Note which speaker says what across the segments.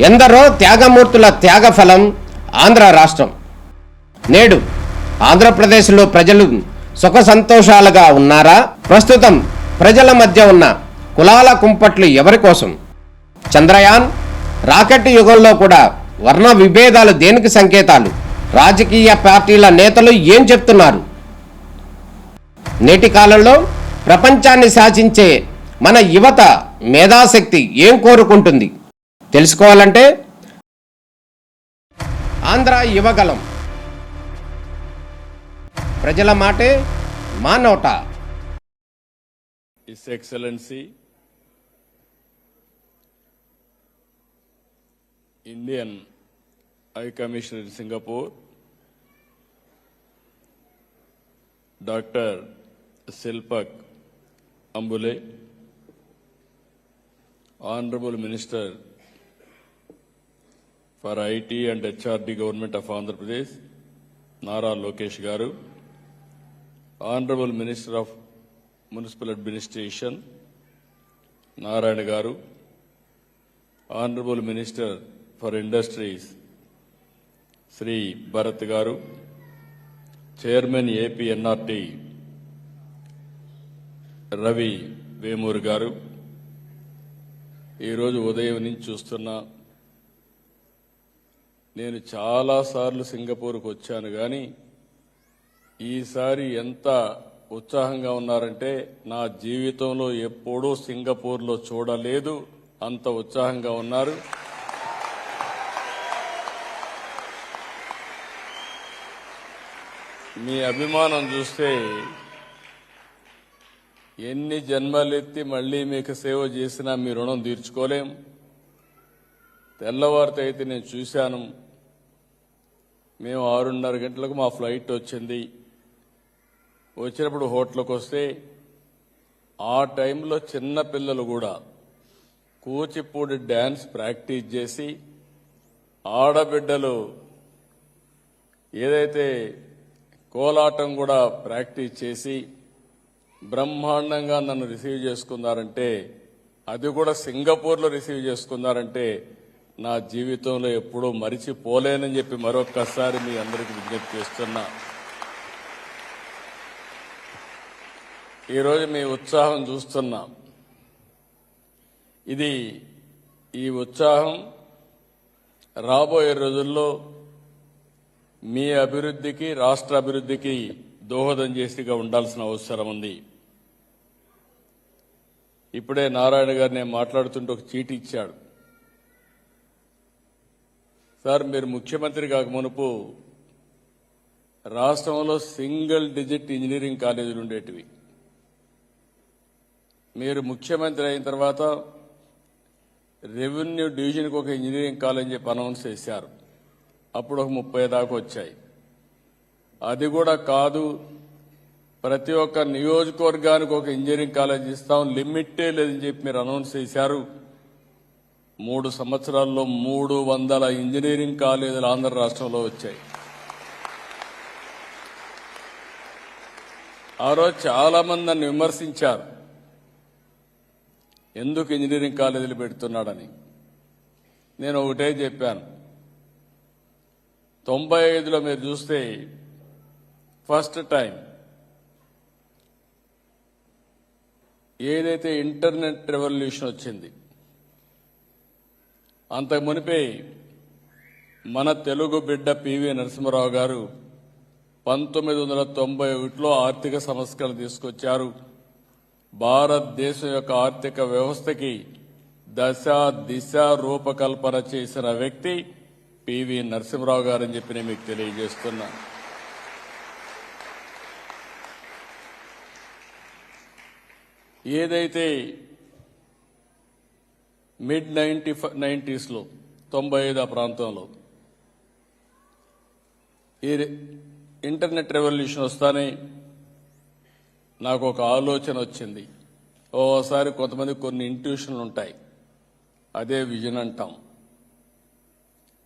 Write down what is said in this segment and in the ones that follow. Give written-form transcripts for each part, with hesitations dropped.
Speaker 1: ఎందరో త్యాగమూర్తుల త్యాగఫలం ఆంధ్ర రాష్ట్రం. నేడు ఆంధ్రప్రదేశ్లో ప్రజలు సుఖ సంతోషాలుగా ఉన్నారా? ప్రస్తుతం ప్రజల మధ్య ఉన్న కులాల కుంపట్లు ఎవరి కోసం? చంద్రయాన్ రాకెట్ యుగంలో కూడా వర్ణ విభేదాలు దేనికి సంకేతాలు? రాజకీయ పార్టీల నేతలు ఏం చెప్తున్నారు? నేటి కాలంలో ప్రపంచాన్ని శాసించే మన యువత మేధాశక్తి ఏం కోరుకుంటుంది? తెలుసుకోవాలంటే ఆంధ్ర యువగలం. ప్రజల మాటే మా నోట.
Speaker 2: His Excellency, Indian High Commissioner in Singapore, Dr. Silpak Ambule, Honorable Minister for IT and HRD Government of Andhra Pradesh, Nara Lokesh Garu, Honorable Minister of Municipal Administration, Narayana Garu, Honorable Minister for Industries, Sri Bharat Garu, Chairman AP NRT, Ravi Vemur Garu, ఈ రోజు ఉదయం నుంచి చూస్తున్నా. నేను చాలాసార్లు సింగపూర్కు వచ్చాను, కానీ ఈసారి ఎంత ఉత్సాహంగా ఉన్నారంటే నా జీవితంలో ఎప్పుడూ సింగపూర్లో చూడలేదు. అంత ఉత్సాహంగా ఉన్నారు. మీ అభిమానం చూస్తే ఎన్ని జన్మలెత్తి మళ్ళీ మీకు సేవ చేసినా మీ రుణం తీర్చుకోలేం. తెల్లవారితో అయితే నేను చూశాను. మేము 6:30 గంటలకు మా ఫ్లైట్ వచ్చింది. వచ్చినప్పుడు హోటల్కి వస్తే ఆ టైంలో చిన్న పిల్లలు కూడా కూచిపూడి డ్యాన్స్ ప్రాక్టీస్ చేసి, ఆడబిడ్డలు ఏదైతే కోలాటం కూడా ప్రాక్టీస్ చేసి బ్రహ్మాండంగా నన్ను రిసీవ్ చేసుకున్నారంటే, అది కూడా సింగపూర్లో రిసీవ్ చేసుకున్నారంటే నా జీవితంలో ఎప్పుడూ మరిచిపోలేనని చెప్పి మరొక్కసారి మీ అందరికీ విజ్ఞప్తి చేస్తున్నా. ఈరోజు మీ ఉత్సాహం చూస్తున్నా. ఈ ఉత్సాహం రాబోయే రోజుల్లో మీ అభివృద్ధికి, రాష్ట్ర అభివృద్ధికి దోహదం చేసిగా ఉండాల్సిన అవసరం ఉంది. ఇప్పుడే నారాయణ గారు నేను మాట్లాడుతుంటే ఒక చీటీ ఇచ్చాడు. సార్, మీరు ముఖ్యమంత్రి కాక మునుపు రాష్ట్రంలో సింగిల్ డిజిట్ ఇంజనీరింగ్ కాలేజీలు ఉండేటివి. మీరు ముఖ్యమంత్రి అయిన తర్వాత రెవెన్యూ డివిజన్కి ఒక ఇంజనీరింగ్ కాలేజ్ చెప్పి అనౌన్స్ చేశారు. అప్పుడు ఒక 30 దాకా వచ్చాయి. అది కూడా కాదు, ప్రతి ఒక్క నియోజకవర్గానికి ఒక ఇంజనీరింగ్ కాలేజ్ ఇస్తాం, లిమిటే లేదని చెప్పి మీరు అనౌన్స్ చేశారు. 3 సంవత్సరాల్లో 300 ఇంజనీరింగ్ కాలేజీలు ఆంధ్ర రాష్ట్రంలో వచ్చాయి. ఆ రోజు చాలా మంది నన్ను విమర్శించారు, ఎందుకు ఇంజనీరింగ్ కాలేజీలు పెడుతున్నాడని. నేను ఒకటే చెప్పాను, 95లో మీరు చూస్తే ఫస్ట్ టైం ఏదైతే ఇంటర్నెట్ రెవల్యూషన్ వచ్చింది, అంతకు మునిపే మన తెలుగు బిడ్డ పివి నరసింహారావు గారు 1991లో ఆర్థిక సంస్కరణ తీసుకొచ్చారు. భారతదేశం యొక్క ఆర్థిక వ్యవస్థకి దశ దిశ రూపకల్పన చేసిన వ్యక్తి పివి నరసింహారావు గారు అని చెప్పి నేను మీకు తెలియజేస్తున్నా. ఏదైతే మిడ్ 90స్లో 95 ఆ ప్రాంతంలో ఈ ఇంటర్నెట్ రెవల్యూషన్ వస్తానే నాకు ఒక ఆలోచన వచ్చింది. ఓసారి కొంతమంది కొన్ని ఇంట్యూషన్లు ఉంటాయి, అదే విజన్ అంటాం.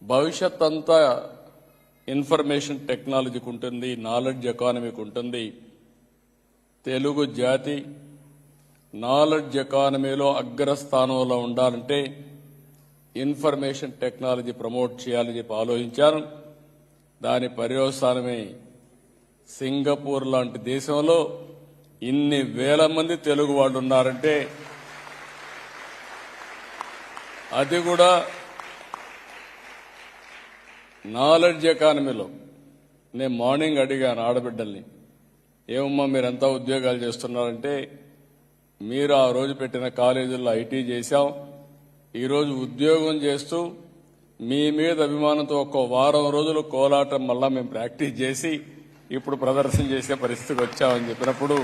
Speaker 2: భవిష్యత్ అంతా ఇన్ఫర్మేషన్ టెక్నాలజీకి ఉంటుంది, నాలెడ్జ్ ఎకానమీకి ఉంటుంది. తెలుగు జాతి నాలెడ్జ్ ఎకానమీలో అగ్రస్థానంలో ఉండాలంటే ఇన్ఫర్మేషన్ టెక్నాలజీ ప్రమోట్ చేయాలని చెప్పి ఆలోచించాను. దాని పర్యవసానమే సింగపూర్ లాంటి దేశంలో ఇన్ని వేల మంది తెలుగు వాళ్ళు ఉన్నారంటే, అది కూడా నాలెడ్జ్ ఎకానమీలో. నేను మార్నింగ్ అడిగాను ఆడబిడ్డల్ని, ఏమమ్మా మీరంతా ఉద్యోగాలు చేస్తున్నారంటే, మీరు ఆ రోజు పెట్టిన కాలేజీల్లో ఐటీ చేశాం, ఈరోజు ఉద్యోగం చేస్తూ మీ మీద అభిమానంతో ఒక్క వారం రోజులు కోలాటం మళ్ళా మేము ప్రాక్టీస్ చేసి ఇప్పుడు ప్రదర్శన చేసే పరిస్థితికి వచ్చామని చెప్పినప్పుడు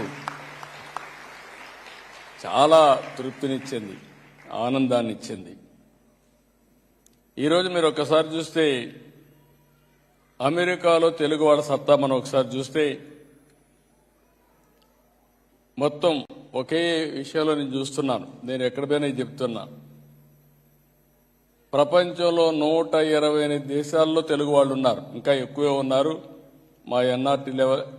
Speaker 2: చాలా తృప్తినిచ్చింది, ఆనందాన్ని ఇచ్చింది. ఈరోజు మీరు ఒక్కసారి చూస్తే అమెరికాలో తెలుగు వాళ్ళ సత్తా మనం ఒకసారి చూస్తే మొత్తం ఒకే విషయంలో నేను చూస్తున్నాను. నేను ఎక్కడ పోయినా చెప్తున్నా, ప్రపంచంలో 128 దేశాల్లో తెలుగు వాళ్ళు ఉన్నారు, ఇంకా ఎక్కువే ఉన్నారు. మా ఎన్ఆర్టీ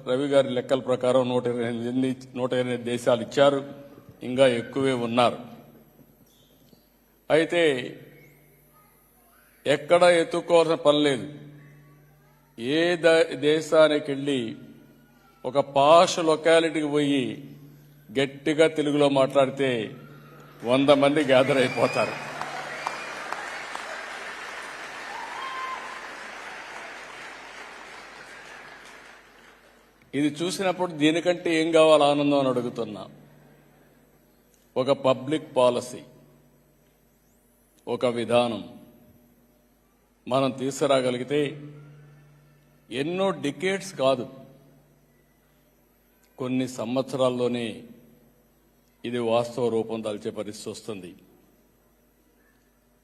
Speaker 2: రవి గారి లెక్కల ప్రకారం 128 దేశాలు ఇచ్చారు, ఇంకా ఎక్కువే ఉన్నారు. అయితే ఎక్కడ ఎత్తుక్కోవాల్సిన పని లేదు. ఏ దేశానికి వెళ్ళి ఒక పాష్ లొకాలిటీకి పోయి గట్టిగా తెలుగులో మాట్లాడితే 100 మంది గ్యాదర్ అయిపోతారు. ఇది చూసినప్పుడు దీనికంటే ఏం కావాలి ఆనందం అని అడుగుతున్నా. ఒక పబ్లిక్ పాలసీ, ఒక విధానం మనం తీసుకురాగలిగితే ఎన్నో డికేడ్స్ కాదు, కొన్ని సంవత్సరాల్లోనే ఇది వాస్తవ రూపం దాల్చే పరిస్థితి వస్తుంది.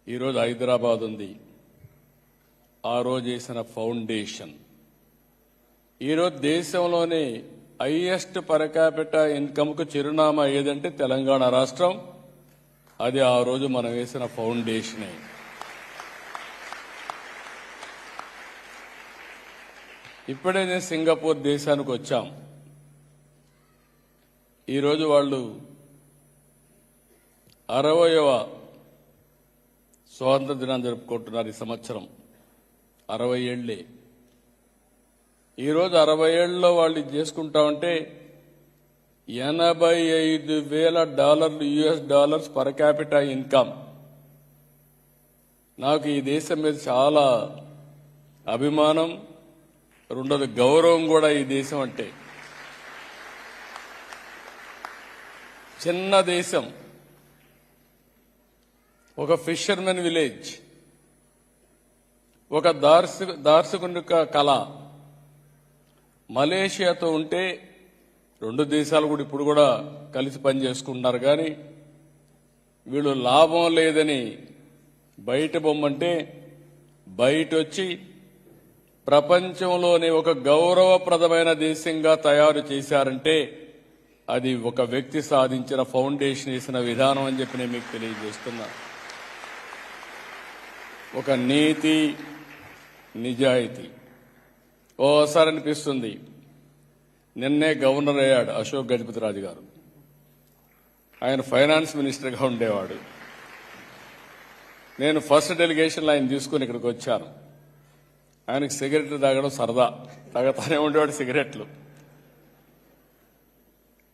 Speaker 2: ఈరోజు హైదరాబాద్ ఉంది, ఆ రోజు వేసిన ఫౌండేషన్ ఈరోజు దేశంలోనే హైయెస్ట్ పర్ క్యాపిటా ఇన్కమ్కు చిరునామా ఏదంటే తెలంగాణ రాష్ట్రం. అది ఆ రోజు మనం వేసిన ఫౌండేషనే. ఇప్పుడే నేను సింగపూర్ దేశానికి వచ్చాం. ఈరోజు వాళ్ళు 60వ స్వాతంత్ర దినాన్ని జరుపుకుంటున్నారు. ఈ సంవత్సరం 60 ఏళ్లే. ఈరోజు 60 ఏళ్లలో వాళ్ళు ఇది చేసుకుంటామంటే $85,000 US dollars per capita income. నాకు ఈ దేశం మీద చాలా అభిమానం, రెండోది గౌరవం కూడా. ఈ దేశం అంటే చిన్న దేశం, ఒక ఫిషర్మెన్ విలేజ్, ఒక దార్శనిక కళ. మలేషియాతో ఉంటే 2 దేశాలు కూడా ఇప్పుడు కూడా కలిసి పనిచేసుకుంటున్నారు. కానీ వీళ్ళు లాభం లేదని బయట బొమ్మంటే బయట వచ్చి ప్రపంచంలోనే ఒక గౌరవప్రదమైన దేశంగా తయారు చేశారంటే అది ఒక వ్యక్తి సాధించిన ఫౌండేషన్ వేసిన విధానం అని చెప్పి నేను మీకు తెలియజేస్తున్నా. ఒక నీతి, నిజాయితీ. ఓసారి అనిపిస్తుంది, నిన్నే గవర్నర్ అయ్యాడు అశోక్ గజపతిరాజు గారు. ఆయన ఫైనాన్స్ మినిస్టర్గా ఉండేవాడు. నేను ఫస్ట్ డెలిగేషన్లో ఆయన తీసుకుని ఇక్కడికి వచ్చాను. ఆయనకు సిగరెట్లు తాగడం సరదా, తాగుతానే ఉండేవాడు సిగరెట్లు.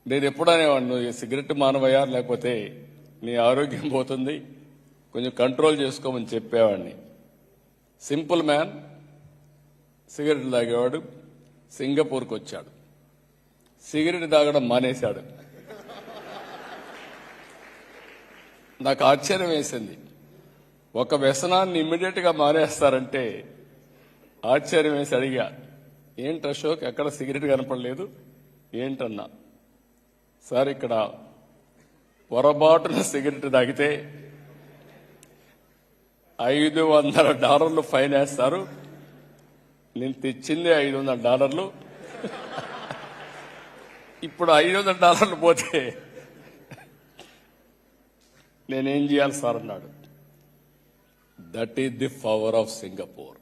Speaker 2: నేను ఎప్పుడు అనేవాడు, నువ్వు సిగరెట్ మానవయ్యా, లేకపోతే నీ ఆరోగ్యం పోతుంది, కొంచెం కంట్రోల్ చేసుకోమని చెప్పేవాడిని. సింపుల్ మ్యాన్, సిగరెట్లు తాగేవాడు. సింగపూర్కి వచ్చాడు, సిగరెట్ తాగడం మానేశాడు. నాకు ఆశ్చర్యం వేసింది. ఒక వ్యసనాన్ని ఇమ్మీడియట్గా మానేస్తారంటే ఆశ్చర్యం వేసి అడిగా, ఏంటి అశోక్ ఎక్కడ సిగరెట్ కనపడలేదు ఏంటన్నా. సార్ ఇక్కడ పొరపాటున సిగరెట్ తాగితే $500 ఫైన్ వేస్తారు. నేను తెచ్చిందే $500. ఇప్పుడు $500 పోతే నేనేం చేయాలి సార్ అన్నాడు. That is the power of Singapore.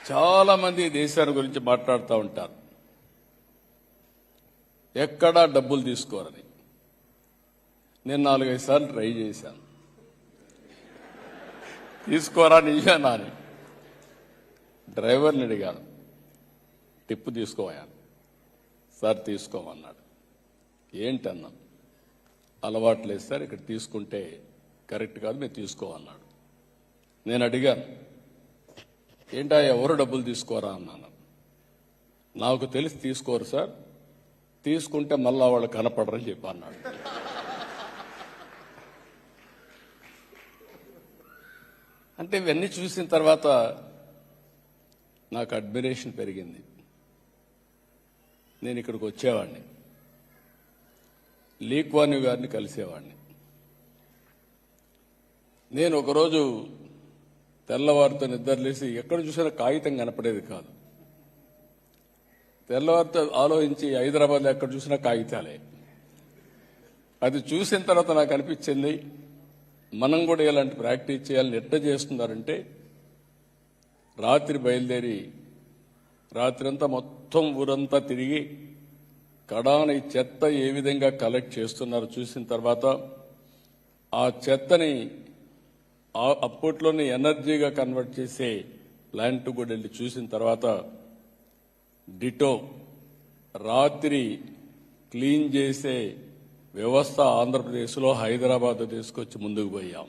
Speaker 2: చాలా మంది దేశాల గురించి మాట్లాడుతూ ఉంటారు, ఎక్కడా డబ్బులు తీసుకోరని. నేను 4-5 సార్లు ట్రై చేశాను, తీసుకోరా నిజానా అని. డ్రైవర్ని అడిగాను, టిప్పు తీసుకోమన్నాను. సార్ తీసుకోమన్నాడు. ఏంటన్నా, అలవాట్లేదు సార్, ఇక్కడ తీసుకుంటే కరెక్ట్ కాదు, మీరు తీసుకోమన్నాడు. నేను అడిగాను, ఏంటా ఎవరు డబ్బులు తీసుకోరా అన్నాను. నాకు తెలిసి తీసుకోరు సార్, తీసుకుంటే మళ్ళా వాళ్ళు కనపడరని చెప్పి అన్నాడు. అంటే ఇవన్నీ చూసిన తర్వాత నాకు అడ్మిరేషన్ పెరిగింది. నేను ఇక్కడికి వచ్చేవాడిని, లీ కువాన్ యూ గారిని కలిసేవాడిని. నేను ఒకరోజు తెల్లవారితో నిద్రలేసి ఎక్కడ చూసినా కాగితం కనపడేది కాదు. తెల్లవారితో ఆలోచించి హైదరాబాద్లో ఎక్కడ చూసినా కాగితాలే. అది చూసిన తర్వాత నాకు అనిపించింది, మనం కూడా ఇలాంటి ప్రాక్టీస్ చేయాలని. ఎట్లా చేస్తున్నారంటే, రాత్రి బయలుదేరి రాత్రంతా మొత్తం ఊరంతా తిరిగి కడాన ఈ చెత్త ఏ విధంగా కలెక్ట్ చేస్తున్నారో చూసిన తర్వాత ఆ చెత్తని అప్పట్లోనే ఎనర్జీగా కన్వర్ట్ చేసే ప్లాంట్ కూడా వెళ్ళి చూసిన తర్వాత డిటో రాత్రి క్లీన్ చేసే వ్యవస్థ ఆంధ్రప్రదేశ్లో హైదరాబాద్ తీసుకొచ్చి ముందుకు పోయాం.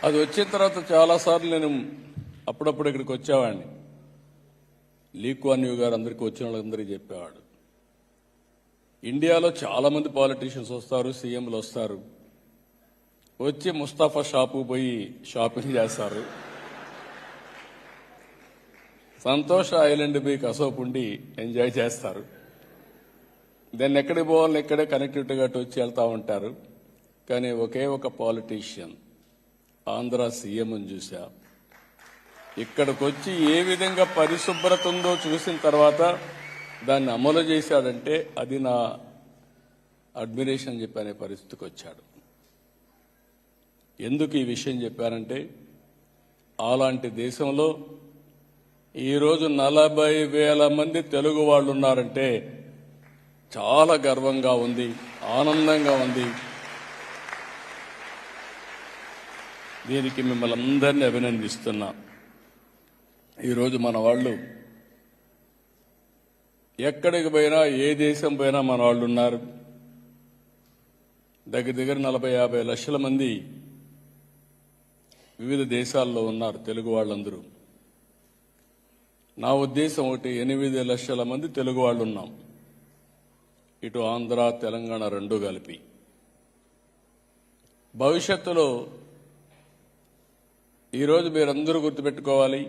Speaker 2: అది వచ్చిన తర్వాత చాలాసార్లు నేను అప్పుడప్పుడు ఇక్కడికి వచ్చేవాడిని. లీ కువాన్ యూ గారు అందరికీ వచ్చిన వాళ్ళందరికీ చెప్పేవాడు, ఇండియాలో చాలా మంది పాలిటీషియన్స్ వస్తారు, సీఎంలు వస్తారు, వచ్చి ముస్తాఫా షాపు పోయి షాపింగ్ చేస్తారు, సంతోష్ ఐలాండ్ పోయి కసోపు ఉండి ఎంజాయ్ చేస్తారు, దాన్ని ఎక్కడికి పోవాలని ఇక్కడే కనెక్టివిటీగా వచ్చి వెళ్తూ ఉంటారు. కానీ ఒకే ఒక పాలిటీషియన్ ఆంధ్ర సీఎం అని చూసా. ఇక్కడికి వచ్చి ఏ విధంగా పరిశుభ్రత ఉందో చూసిన తర్వాత దాన్ని అమలు చేశాడంటే అది నా అడ్మిరేషన్ చెప్పనే పరిస్థితికి వచ్చాడు. ఎందుకు ఈ విషయం చెప్పానంటే, అలాంటి దేశంలో ఈరోజు 40,000 మంది తెలుగు వాళ్ళు ఉన్నారంటే చాలా గర్వంగా ఉంది, ఆనందంగా ఉంది. దీనికి మిమ్మల్ని అందరినీ అభినందిస్తున్నా. ఈరోజు మన వాళ్ళు ఎక్కడికి పోయినా, ఏ దేశం పోయినా మన వాళ్ళు ఉన్నారు. దగ్గర 40-50 లక్షల మంది వివిధ దేశాల్లో ఉన్నారు తెలుగు వాళ్ళందరూ. నా ఉద్దేశం ఒకటి, 8 లక్షల మంది తెలుగు వాళ్ళు ఉన్నాం, ఇటు ఆంధ్ర తెలంగాణ రెండు కలిపి. భవిష్యత్తులో ఈరోజు మీరందరూ గుర్తుపెట్టుకోవాలి,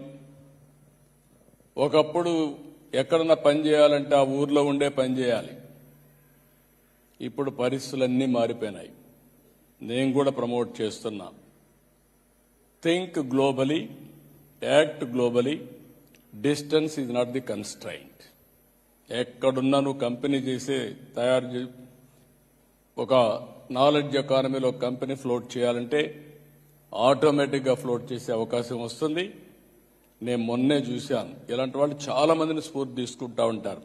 Speaker 2: ఒకప్పుడు ఎక్కడన్నా పని చేయాలంటే ఆ ఊర్లో ఉండే పని చేయాలి. ఇప్పుడు పరిస్థితులన్నీ మారిపోయినాయి. నేను కూడా ప్రమోట్ చేస్తున్నా, think globally, act globally, distance is not the constraint. ఎక్కడున్నా నువ్వు కంపెనీ ఒక నాలెడ్జ్ ఎకానమీలో కంపెనీ ఫ్లోట్ చేయాలంటే ఆటోమేటిక్గా ఫ్లోట్ చేసే అవకాశం వస్తుంది. నేను మొన్నే చూశాను, ఇలాంటి వాళ్ళు చాలా మందిని స్ఫూర్తి తీసుకుంటా ఉంటారు.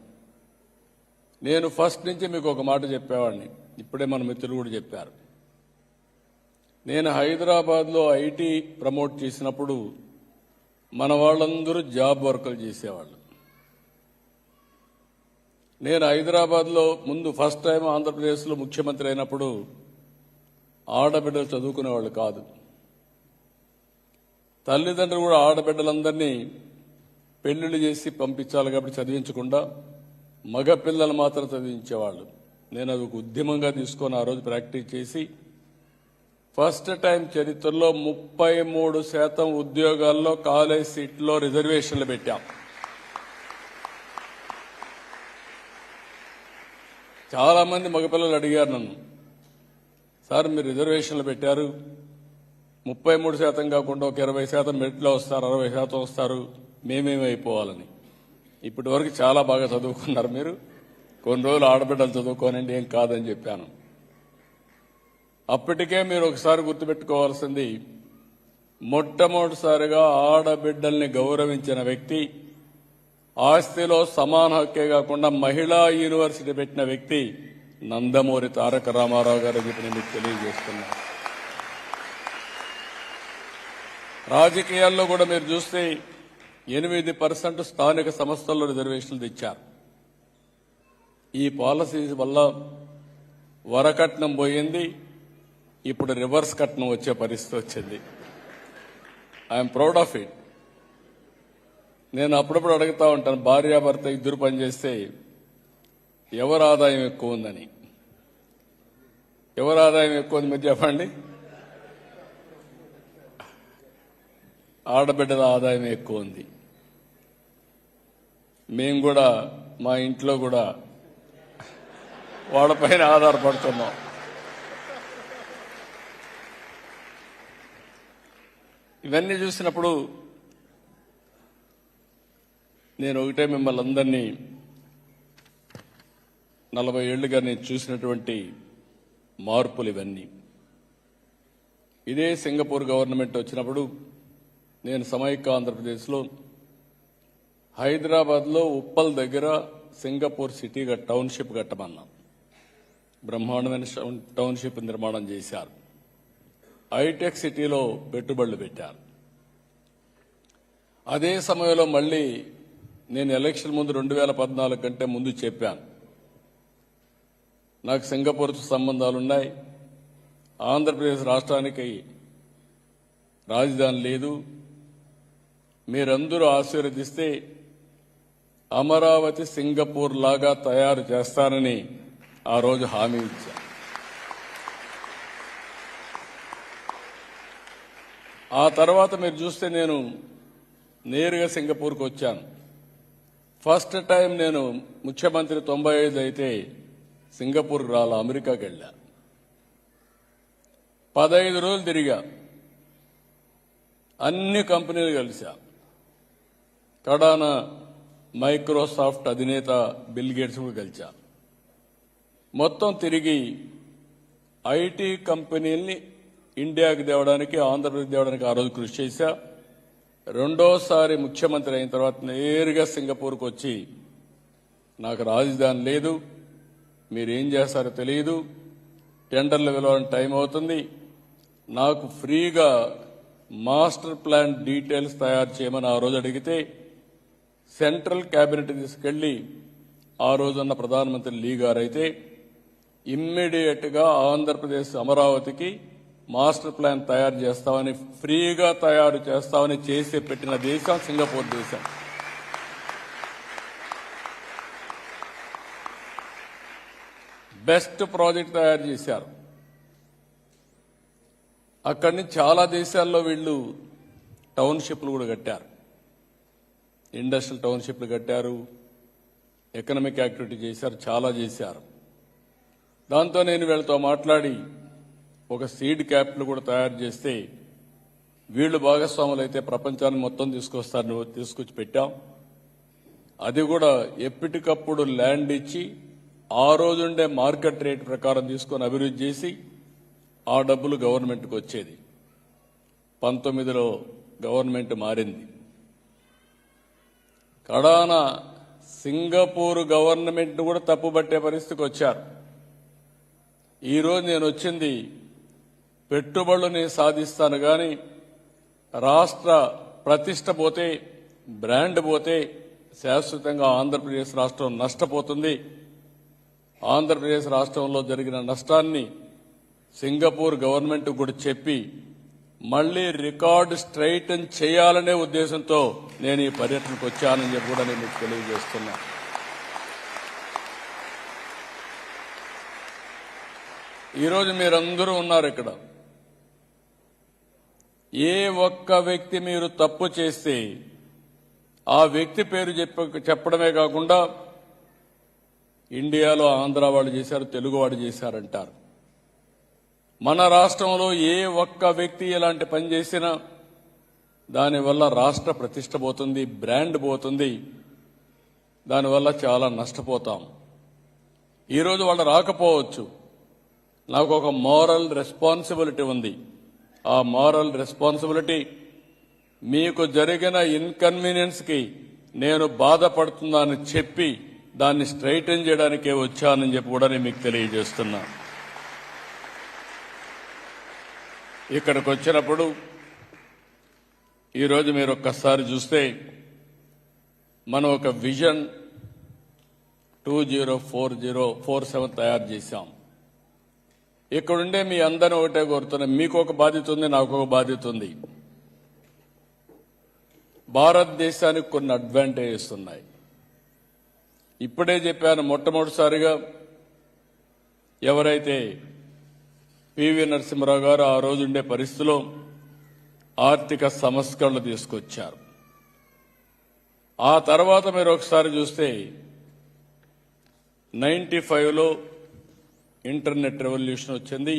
Speaker 2: నేను ఫస్ట్ నుంచి మీకు ఒక మాట చెప్పేవాడిని, ఇప్పుడే మన మిత్రులు కూడా చెప్పారు. నేను హైదరాబాద్లో ఐటీ ప్రమోట్ చేసినప్పుడు మన వాళ్ళందరూ జాబ్ వర్కులు చేసేవాళ్ళు. నేను హైదరాబాద్లో ముందు ఫస్ట్ టైం ఆంధ్రప్రదేశ్లో ముఖ్యమంత్రి అయినప్పుడు ఆడబిడ్డలు చదువుకునేవాళ్ళు కాదు. తల్లిదండ్రులు కూడా ఆడబిడ్డలందరినీ పెళ్లిళ్ళు చేసి పంపించాలి కాబట్టి చదివించకుండా మగపిల్లలు మాత్రం చదివించేవాళ్ళు. నేను అది ఒక ఉద్యమంగా తీసుకొని ఆ రోజు ప్రాక్టీస్ చేసి ఫస్ట్ టైం చరిత్రలో 33% ఉద్యోగాల్లో కాలేజ్ సీట్లో రిజర్వేషన్లు పెట్టాం. చాలా మంది మగపిల్లలు అడిగారు నన్ను, సార్ మీరు రిజర్వేషన్లు పెట్టారు, 33% కాకుండా ఒక 20% మెరిట్లో వస్తారు, 60% వస్తారు, మేమేమైపోవాలని. ఇప్పటి వరకు చాలా బాగా చదువుకున్నారు మీరు, కొన్ని రోజులు ఆడబిడ్డలు చదువుకోనండి, ఏం కాదని చెప్పాను. అప్పటికే మీరు ఒకసారి గుర్తుపెట్టుకోవాల్సింది, మొట్టమొదటిసారిగా ఆడబిడ్డల్ని గౌరవించిన వ్యక్తి ఆస్తిలో సమాన హక్కే కాకుండా మహిళా యూనివర్సిటీ పెట్టిన వ్యక్తి నందమూరి తారక రామారావు గారు అని చెప్పి నేను మీకు తెలియజేస్తున్నా. రాజకీయాల్లో కూడా మీరు చూస్తే 8% స్థానిక సంస్థల్లో రిజర్వేషన్లు తెచ్చారు. ఈ పాలసీస్ వల్ల వరకట్నం పోయింది, ఇప్పుడు రివర్స్ కట్నం వచ్చే పరిస్థితి వచ్చింది. I'm proud of it. నేను అప్పుడప్పుడు అడుగుతా ఉంటాను, భార్యాభర్త ఇద్దరు పనిచేస్తే ఎవరి ఆదాయం ఎక్కువ ఉందని. ఎవరి ఆదాయం ఎక్కువ ఉంది మీరు చెప్పండి? ఆడబిడ్డల ఆదాయం ఎక్కువ ఉంది. మేము కూడా మా ఇంట్లో కూడా వాళ్ళపైన ఆధారపడుతున్నాం. ఇవన్నీ చూసినప్పుడు నేను ఒకటే మిమ్మల్ని అందరినీ 40 ఏళ్లుగా నేను చూసినటువంటి మార్పులు ఇవన్నీ. ఇదే సింగపూర్ గవర్నమెంట్ వచ్చినప్పుడు నేను సమైక్య ఆంధ్రప్రదేశ్లో హైదరాబాద్లో ఉప్పల్ దగ్గర సింగపూర్ సిటీ టౌన్షిప్ కట్టమన్నా. బ్రహ్మాండమైన టౌన్షిప్ నిర్మాణం చేశారు. హైటెక్ సిటీలో పెట్టుబడులు పెట్టారు. అదే సమయంలో మళ్ళీ నేను ఎలక్షన్ ముందు 2014 కంటే ముందు చెప్పాను, నాకు సింగపూర్తో సంబంధాలున్నాయి, ఆంధ్రప్రదేశ్ రాష్ట్రానికి రాజధాని లేదు, మీరందరూ ఆశీర్వదిస్తే అమరావతి సింగపూర్ లాగా తయారు చేస్తానని ఆ రోజు హామీ ఇచ్చాను. ఆ తర్వాత మీరు చూస్తే నేను నేరుగా సింగపూర్కి వచ్చాను. ఫస్ట్ టైం నేను ముఖ్యమంత్రి 95 అయితే సింగపూర్కి రాలా, అమెరికాకి వెళ్ళా. 15 రోజులు తిరిగా, అన్ని కంపెనీలు కలిసా. కడాన మైక్రోసాఫ్ట్ అధినేత బిల్ గేట్స్ కూడా కలిసా. మొత్తం తిరిగి ఐటీ కంపెనీల్ని ఇండియాకి తేవడానికి, ఆంధ్రప్రదేశ్ తేవడానికి ఆ రోజు కృషి చేశా. రెండోసారి ముఖ్యమంత్రి అయిన తర్వాత నేరుగా సింగపూర్కి వచ్చి, నాకు రాజధాని లేదు, మీరేం చేస్తారో తెలియదు, టెండర్లు పిలవాలని టైం అవుతుంది, నాకు ఫ్రీగా మాస్టర్ ప్లాన్ డీటెయిల్స్ తయారు చేయమని ఆ రోజు అడిగితే సెంట్రల్ క్యాబినెట్ తీసుకెళ్లి ఆ రోజున్న ప్రధానమంత్రి లీ గారైతే ఇమ్మీడియట్ గా ఆంధ్రప్రదేశ్ అమరావతికి మాస్టర్ ప్లాన్ తయారు చేస్తామని, ఫ్రీగా తయారు చేస్తామని చేసి పెట్టిన దేశం సింగపూర్ దేశం. బెస్ట్ ప్రాజెక్ట్ తయారు చేశారు. అక్కడి నుంచి చాలా దేశాల్లో వీళ్ళు టౌన్షిప్లు కూడా కట్టారు, ఇండస్ట్రియల్ టౌన్షిప్లు కట్టారు, ఎకనామిక్ యాక్టివిటీ చేశారు, చాలా చేశారు. దాంతో నేను వీళ్ళతో మాట్లాడి ఒక సీడ్ క్యాపిటల్ కూడా తయారు చేస్తే వీళ్ళు భాగస్వాములు అయితే ప్రపంచాన్ని మొత్తం తీసుకొచ్చి పెట్టాం. అది కూడా ఎప్పటికప్పుడు ల్యాండ్ ఇచ్చి ఆ రోజుండే మార్కెట్ రేట్ ప్రకారం తీసుకొని అభివృద్ధి చేసి ఆ డబ్బులు గవర్నమెంట్కి వచ్చేది. 19లో గవర్నమెంట్ మారింది. కడాన సింగపూర్ గవర్నమెంట్ కూడా తప్పుబట్టే పరిస్థితికి వచ్చారు. ఈరోజు నేను వచ్చింది పెట్టుబడులు నేను సాధిస్తాను కానీ రాష్ట్ర ప్రతిష్ట పోతే, బ్రాండ్ పోతే శాశ్వతంగా ఆంధ్రప్రదేశ్ రాష్ట్రం నష్టపోతుంది. ఆంధ్రప్రదేశ్ రాష్ట్రంలో జరిగిన నష్టాన్ని సింగపూర్ గవర్నమెంట్ కూడా చెప్పి మళ్లీ రికార్డు స్ట్రైటన్ చేయాలనే ఉద్దేశంతో నేను ఈ పర్యటనకు వచ్చానని చెప్పి కూడా నేను మీకు తెలియజేస్తున్నా. ఈరోజు మీరందరూ ఉన్నారు ఇక్కడ. ఏ ఒక్క వ్యక్తి మీరు తప్పు చేస్తే ఆ వ్యక్తి పేరు చెప్పడమే కాకుండా ఇండియాలో ఆంధ్ర వాళ్ళు చేశారు, తెలుగు వాడు చేశారంటారు. మన రాష్ట్రంలో ఏ ఒక్క వ్యక్తి ఇలాంటి పని చేసినా దానివల్ల రాష్ట్ర ప్రతిష్ట పోతుంది, బ్రాండ్ పోతుంది, దానివల్ల చాలా నష్టపోతాం. ఈరోజు వాళ్ళు రాకపోవచ్చు, నాకు ఒక మోరల్ రెస్పాన్సిబిలిటీ ఉంది. ఆ మోరల్ రెస్పాన్సిబిలిటీ మీకు జరిగిన ఇన్కన్వీనియన్స్ కి నేను బాధపడుతున్నానని చెప్పి దాన్ని స్ట్రైటన్ చేయడానికే వచ్చానని చెప్పి కూడా నేను మీకు తెలియజేస్తున్నా. ఇక్కడికి వచ్చినప్పుడు ఈరోజు మీరు ఒక్కసారి చూస్తే మనం ఒక విజన్ 2047 తయారు చేశాం. ఇక్కడుండే మీ అందరిని ఒకటే కోరుతున్నా, మీకు ఒక బాధ్యత ఉంది, నాకు ఒక బాధ్యత ఉంది. భారతదేశానికి కొన్ని అడ్వాంటేజెస్ ఉన్నాయి. ఇప్పుడే చెప్పాను, మొట్టమొదటిసారిగా ఎవరైతే పివి నరసింహరావు గారు ఆ రోజుండే పరిస్థితిలో ఆర్థిక సంస్కరణలు తీసుకొచ్చారు. ఆ తర్వాత మీరు ఒకసారి చూస్తే 95లో ఇంటర్నెట్ రెవల్యూషన్ వచ్చింది.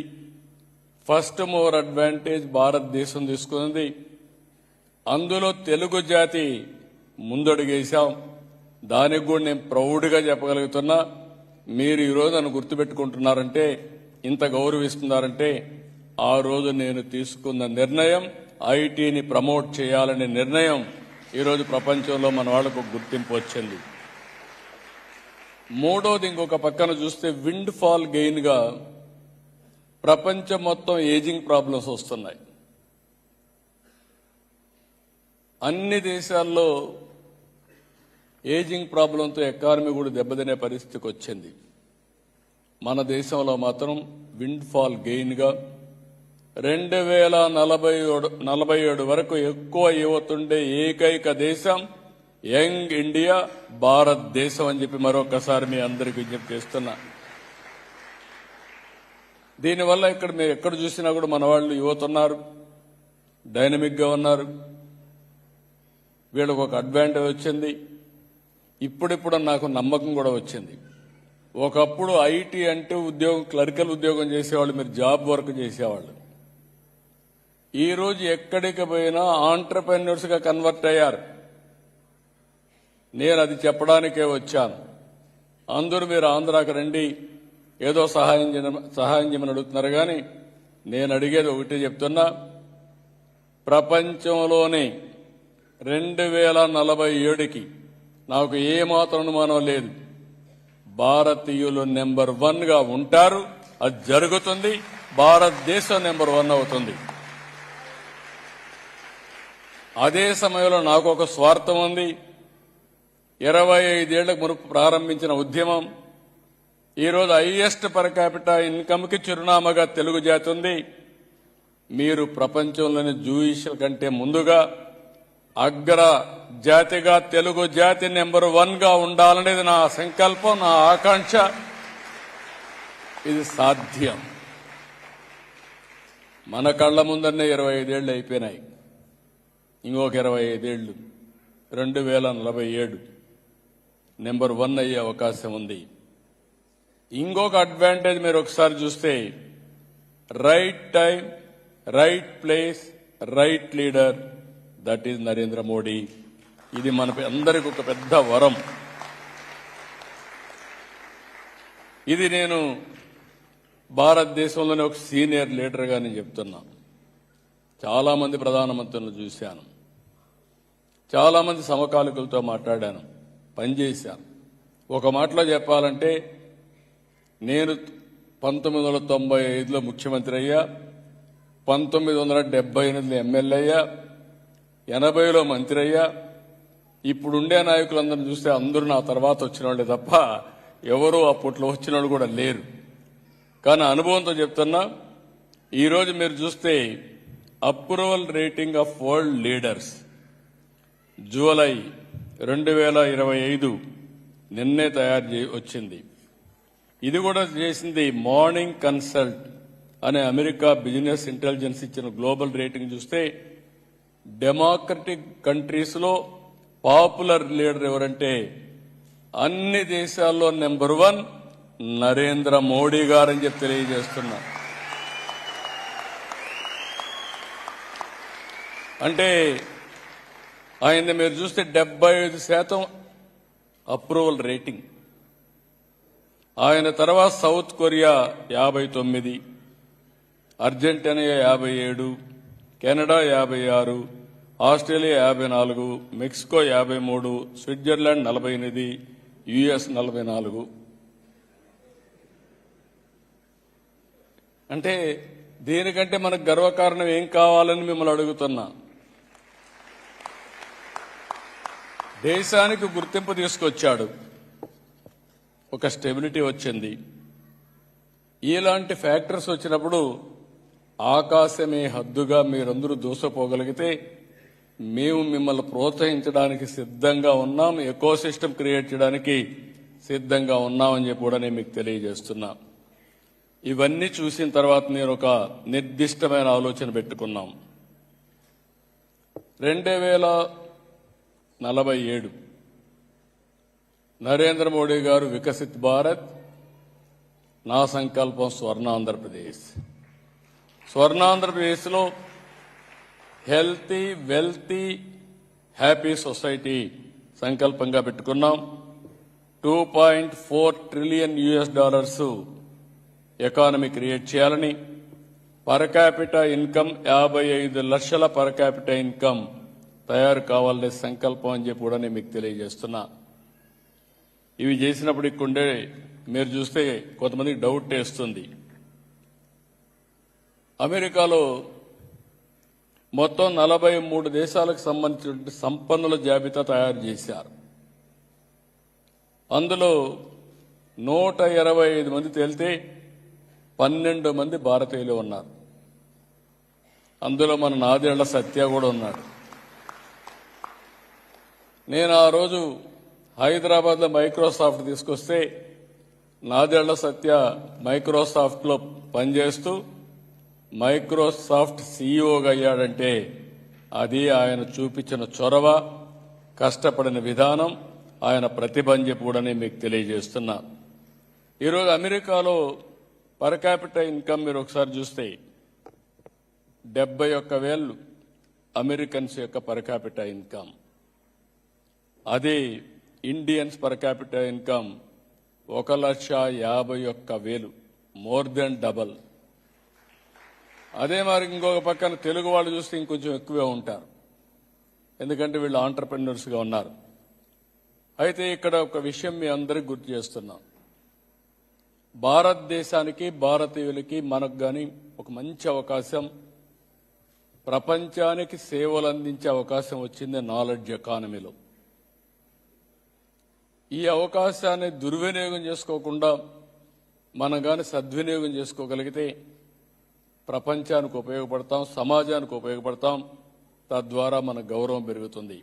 Speaker 2: ఫస్ట్ మూవర్ అడ్వాంటేజ్ భారతదేశం తీసుకుంది. అందులో తెలుగు జాతి ముందడుగేశాం. దానికి కూడా నేను ప్రౌడ్గా చెప్పగలుగుతున్నా. మీరు ఈరోజు నన్ను గుర్తుపెట్టుకుంటున్నారంటే, ఇంత గౌరవిస్తున్నారంటే, ఆ రోజు నేను తీసుకున్న నిర్ణయం ఐటీని ప్రమోట్ చేయాలనే నిర్ణయం ఈరోజు ప్రపంచంలో మన వాళ్లకు గుర్తింపు వచ్చింది. మూడోది, ఇంకొక పక్కన చూస్తే విండ్ ఫాల్ గెయిన్ గా ప్రపంచం మొత్తం ఏజింగ్ ప్రాబ్లమ్స్ వస్తున్నాయి. అన్ని దేశాల్లో ఏజింగ్ ప్రాబ్లంతో ఎకానమీ కూడా దెబ్బతినే పరిస్థితికి వచ్చింది. మన దేశంలో మాత్రం విండ్ ఫాల్ గెయిన్ గా 2047 వరకు ఎక్కువ యువతుండే ఏకైక దేశం యంగ్ ఇండియా భారతదేశం అని చెప్పి మరొకసారి మీ అందరికీ విజ్ఞప్తి చేస్తున్నా. దీనివల్ల ఇక్కడ మీరు ఎక్కడ చూసినా కూడా మన వాళ్ళు యువత ఉన్నారు, డైనమిక్ గా ఉన్నారు. వీళ్ళకు ఒక అడ్వాంటేజ్ వచ్చింది. ఇప్పుడిప్పుడు నాకు నమ్మకం కూడా వచ్చింది. ఒకప్పుడు ఐటీ అంటే ఉద్యోగం, క్లరికల్ ఉద్యోగం చేసేవాళ్ళు, మీరు జాబ్ వర్క్ చేసేవాళ్ళు. ఈ రోజు ఎక్కడికి పోయినా ఆంటర్‌ప్రెన్యూర్స్ గా కన్వర్ట్ అయ్యారు. నేను అది చెప్పడానికే వచ్చాను. అందరూ మీరు ఆంధ్రాకి రండి, ఏదో సహాయం చేయమని అడుగుతున్నారు. కానీ నేను అడిగేది ఒకటే చెప్తున్నా, ప్రపంచంలోనే 2047కి నాకు ఏమాత్రం అనుమానం లేదు, భారతీయులు నెంబర్ 1 గా ఉంటారు. అది జరుగుతుంది. భారతదేశం నెంబర్ 1 అవుతుంది. అదే సమయంలో నాకు ఒక స్వార్థం ఉంది. 25 ఏళ్లకు మునుపు ప్రారంభించిన ఉద్యమం ఈరోజు హైయెస్ట్ పర్ క్యాపిటల్ ఇన్కమ్ కి చిరునామాగా తెలుగు జాతి ఉంది. మీరు ప్రపంచంలోని జూయిష్ కంటే ముందుగా అగ్ర జాతిగా తెలుగు జాతి నెంబర్ 1 గా ఉండాలనేది నా సంకల్పం, నా ఆకాంక్ష. ఇది సాధ్యం. మన కళ్ల ముందరనే 25 ఏళ్లు అయిపోయినాయి. ఇంకొక 25 ఏళ్లు 2047 నెంబర్ 1 అయ్యే అవకాశం ఉంది. ఇంకొక అడ్వాంటేజ్ మీరు ఒకసారి చూస్తే, right time, right place, right leader, that is Narendra Modi. ఇది మన అందరికీ ఒక పెద్ద వరం. ఇది నేను భారతదేశంలోనే ఒక సీనియర్ లీడర్గా నేను చెప్తున్నా. చాలా మంది ప్రధానమంత్రులను చూశాను, చాలా మంది సమకాలికులతో మాట్లాడాను, పనిచేశాను. ఒక మాటలో చెప్పాలంటే, నేను 1995లో ముఖ్యమంత్రి అయ్యా, 1978లో ఎమ్మెల్యే అయ్యా, 80లో మంత్రి అయ్యా. ఇప్పుడుండే నాయకులందరినీ చూస్తే అందరూ నా తర్వాత వచ్చిన వాళ్ళే తప్ప ఎవరూ అప్పట్లో వచ్చిన వాళ్ళు కూడా లేరు. కానీ అనుభవంతో చెప్తున్నా, ఈరోజు మీరు చూస్తే approval rating of world leaders July 2025 నిన్నే తయారు వచ్చింది. ఇది కూడా చేసింది మార్నింగ్ కన్సల్ట్ అనే అమెరికా బిజినెస్ ఇంటెలిజెన్స్ ఇచ్చిన గ్లోబల్ రేటింగ్ చూస్తే, డెమోక్రటిక్ కంట్రీస్ లో పాపులర్ లీడర్ ఎవరంటే అన్ని దేశాల్లో నెంబర్ 1 నరేంద్ర మోడీ గారని చెప్పి తెలియజేస్తున్నా. అంటే ఆయన మీరు చూస్తే 75% అప్రూవల్ రేటింగ్. ఆయన తర్వాత south Korea 59, Argentina 57, Canada 56, Australia 54, Mexico 53, Switzerland 48, US 44. అంటే దీనికంటే మనకు గర్వకారణం ఏం కావాలని మిమ్మల్ని అడుగుతున్నా. దేశానికి గుర్తింపు తీసుకొచ్చాడు, ఒక స్టెబిలిటీ వచ్చింది. ఇలాంటి ఫ్యాక్టర్స్ వచ్చినప్పుడు ఆకాశమే హద్దుగా మీరందరూ దూసపోగలిగితే మేము మిమ్మల్ని ప్రోత్సహించడానికి సిద్ధంగా ఉన్నాం, ఎకోసిస్టమ్ క్రియేట్ చేయడానికి సిద్ధంగా ఉన్నామని చెప్పి కూడా నేను మీకు తెలియజేస్తున్నా. ఇవన్నీ చూసిన తర్వాత నేను ఒక నిర్దిష్టమైన ఆలోచన పెట్టుకున్నాం. 2047 నరేంద్ర మోడీ గారు వికసిత్ భారత్, నా సంకల్పం స్వర్ణాంధ్రప్రదేశ్. స్వర్ణాంధ్రప్రదేశ్లో హెల్తీ, వెల్తీ, హ్యాపీ సొసైటీ సంకల్పంగా పెట్టుకున్నాం. $2.4 ట్రిలియన్ ఎకానమీ క్రియేట్ చేయాలని, పర్ క్యాపిటా ఇన్కమ్ 55 లక్షల పర్ క్యాపిటా ఇన్కమ్ తయారు కావాలనే సంకల్పం అని చెప్పి కూడా నేను మీకు తెలియజేస్తున్నా. ఇవి చేసినప్పుడు ఇక్కడే మీరు చూస్తే కొంతమందికి డౌట్ వేస్తుంది. అమెరికాలో మొత్తం 43 దేశాలకు సంబంధించిన సంపన్నుల జాబితా తయారు చేశారు. అందులో 125 మంది తేలితే 12 మంది భారతీయులు ఉన్నారు. అందులో మన నాదేళ్ల సత్య కూడా ఉన్నాడు. నేను ఆ రోజు హైదరాబాద్లో మైక్రోసాఫ్ట్ తీసుకొస్తే నాదేళ్ల సత్య మైక్రోసాఫ్ట్లో పనిచేస్తూ మైక్రోసాఫ్ట్ సీఈఓగా అయ్యాడంటే అది ఆయన చూపించిన చొరవ, కష్టపడిన విధానం, ఆయన ప్రతిభ అని చెప్పి కూడా నేను మీకు తెలియజేస్తున్నా. ఈరోజు అమెరికాలో పర్ క్యాపిటల్ ఇన్కమ్ మీరు ఒకసారి చూస్తే 71,000 అమెరికన్స్ యొక్క పర్ క్యాపిటల్ ఇన్కమ్. అదే Indians per capital income 1,51,000, more than double. అదే మరి ఇంకొక పక్కన తెలుగు వాళ్ళు చూస్తే ఇంకొంచెం ఎక్కువే ఉంటారు, ఎందుకంటే వీళ్ళు ఆంటర్ప్రెన్యూర్స్గా ఉన్నారు. అయితే ఇక్కడ ఒక విషయం మీ అందరికీ గుర్తు చేస్తున్నాం. భారతదేశానికి, భారతీయులకి, మనకు కానీ ఒక మంచి అవకాశం, ప్రపంచానికి సేవలు అందించే అవకాశం వచ్చింది నాలెడ్జ్ ఎకానమీలో. ఈ అవకాశాన్ని దుర్వినియోగం చేసుకోకుండా మనం కానీ సద్వినియోగం చేసుకోగలిగితే ప్రపంచానికి ఉపయోగపడతాం, సమాజానికి ఉపయోగపడతాం, తద్వారా మన గౌరవం పెరుగుతుంది.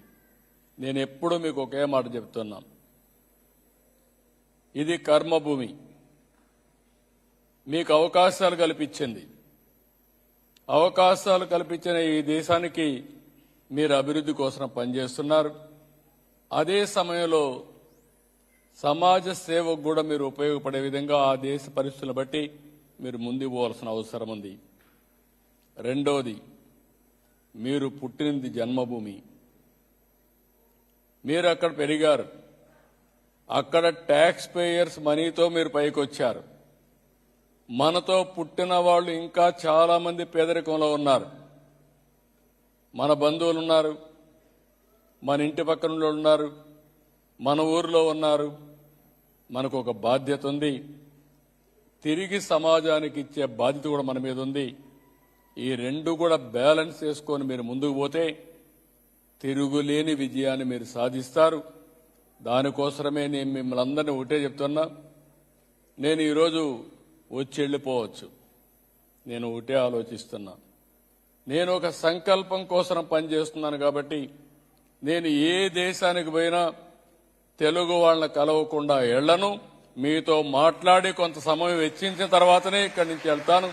Speaker 2: నేను ఎప్పుడూ మీకు ఒకే మాట చెప్తున్నా, ఇది కర్మభూమి. మీకు అవకాశాలు కల్పించింది. అవకాశాలు కల్పించిన ఈ దేశానికి మీరు అభివృద్ధి కోసం పనిచేస్తున్నారు. అదే సమయంలో సమాజ సేవకు కూడా మీరు ఉపయోగపడే విధంగా ఆ దేశ పరిస్థితులను బట్టి మీరు ముందుకు పోవాల్సిన అవసరం ఉంది. రెండోది, మీరు పుట్టినది జన్మభూమి, మీరు అక్కడ పెరిగారు, అక్కడ ట్యాక్స్ పేయర్స్ మనీతో మీరు పైకి వచ్చారు. మనతో పుట్టిన వాళ్ళు ఇంకా చాలా మంది పేదరికంలో ఉన్నారు. మన బంధువులు ఉన్నారు, మన ఇంటి పక్కన ఉన్నారు, మన ఊరిలో ఉన్నారు. మనకు ఒక బాధ్యత ఉంది, తిరిగి సమాజానికి ఇచ్చే బాధ్యత కూడా మన మీద ఉంది. ఈ రెండు కూడా బ్యాలెన్స్ చేసుకొని మీరు ముందుకు పోతే తిరుగులేని విజయాన్ని మీరు సాధిస్తారు. దానికోసమే నేను మిమ్మల్ని అందరినీ ఒకటే చెప్తున్నా. నేను ఈరోజు వచ్చి వెళ్ళిపోవచ్చు, నేను ఒకటే ఆలోచిస్తున్నా. నేను ఒక సంకల్పం కోసం పనిచేస్తున్నాను కాబట్టి నేను ఏ దేశానికి పోయినా తెలుగు వాళ్ళని కలవకుండా వెళ్ళను. మీతో మాట్లాడి కొంత సమయం వెచ్చించిన తర్వాతనే ఇక్కడి నుంచి వెళ్తాను.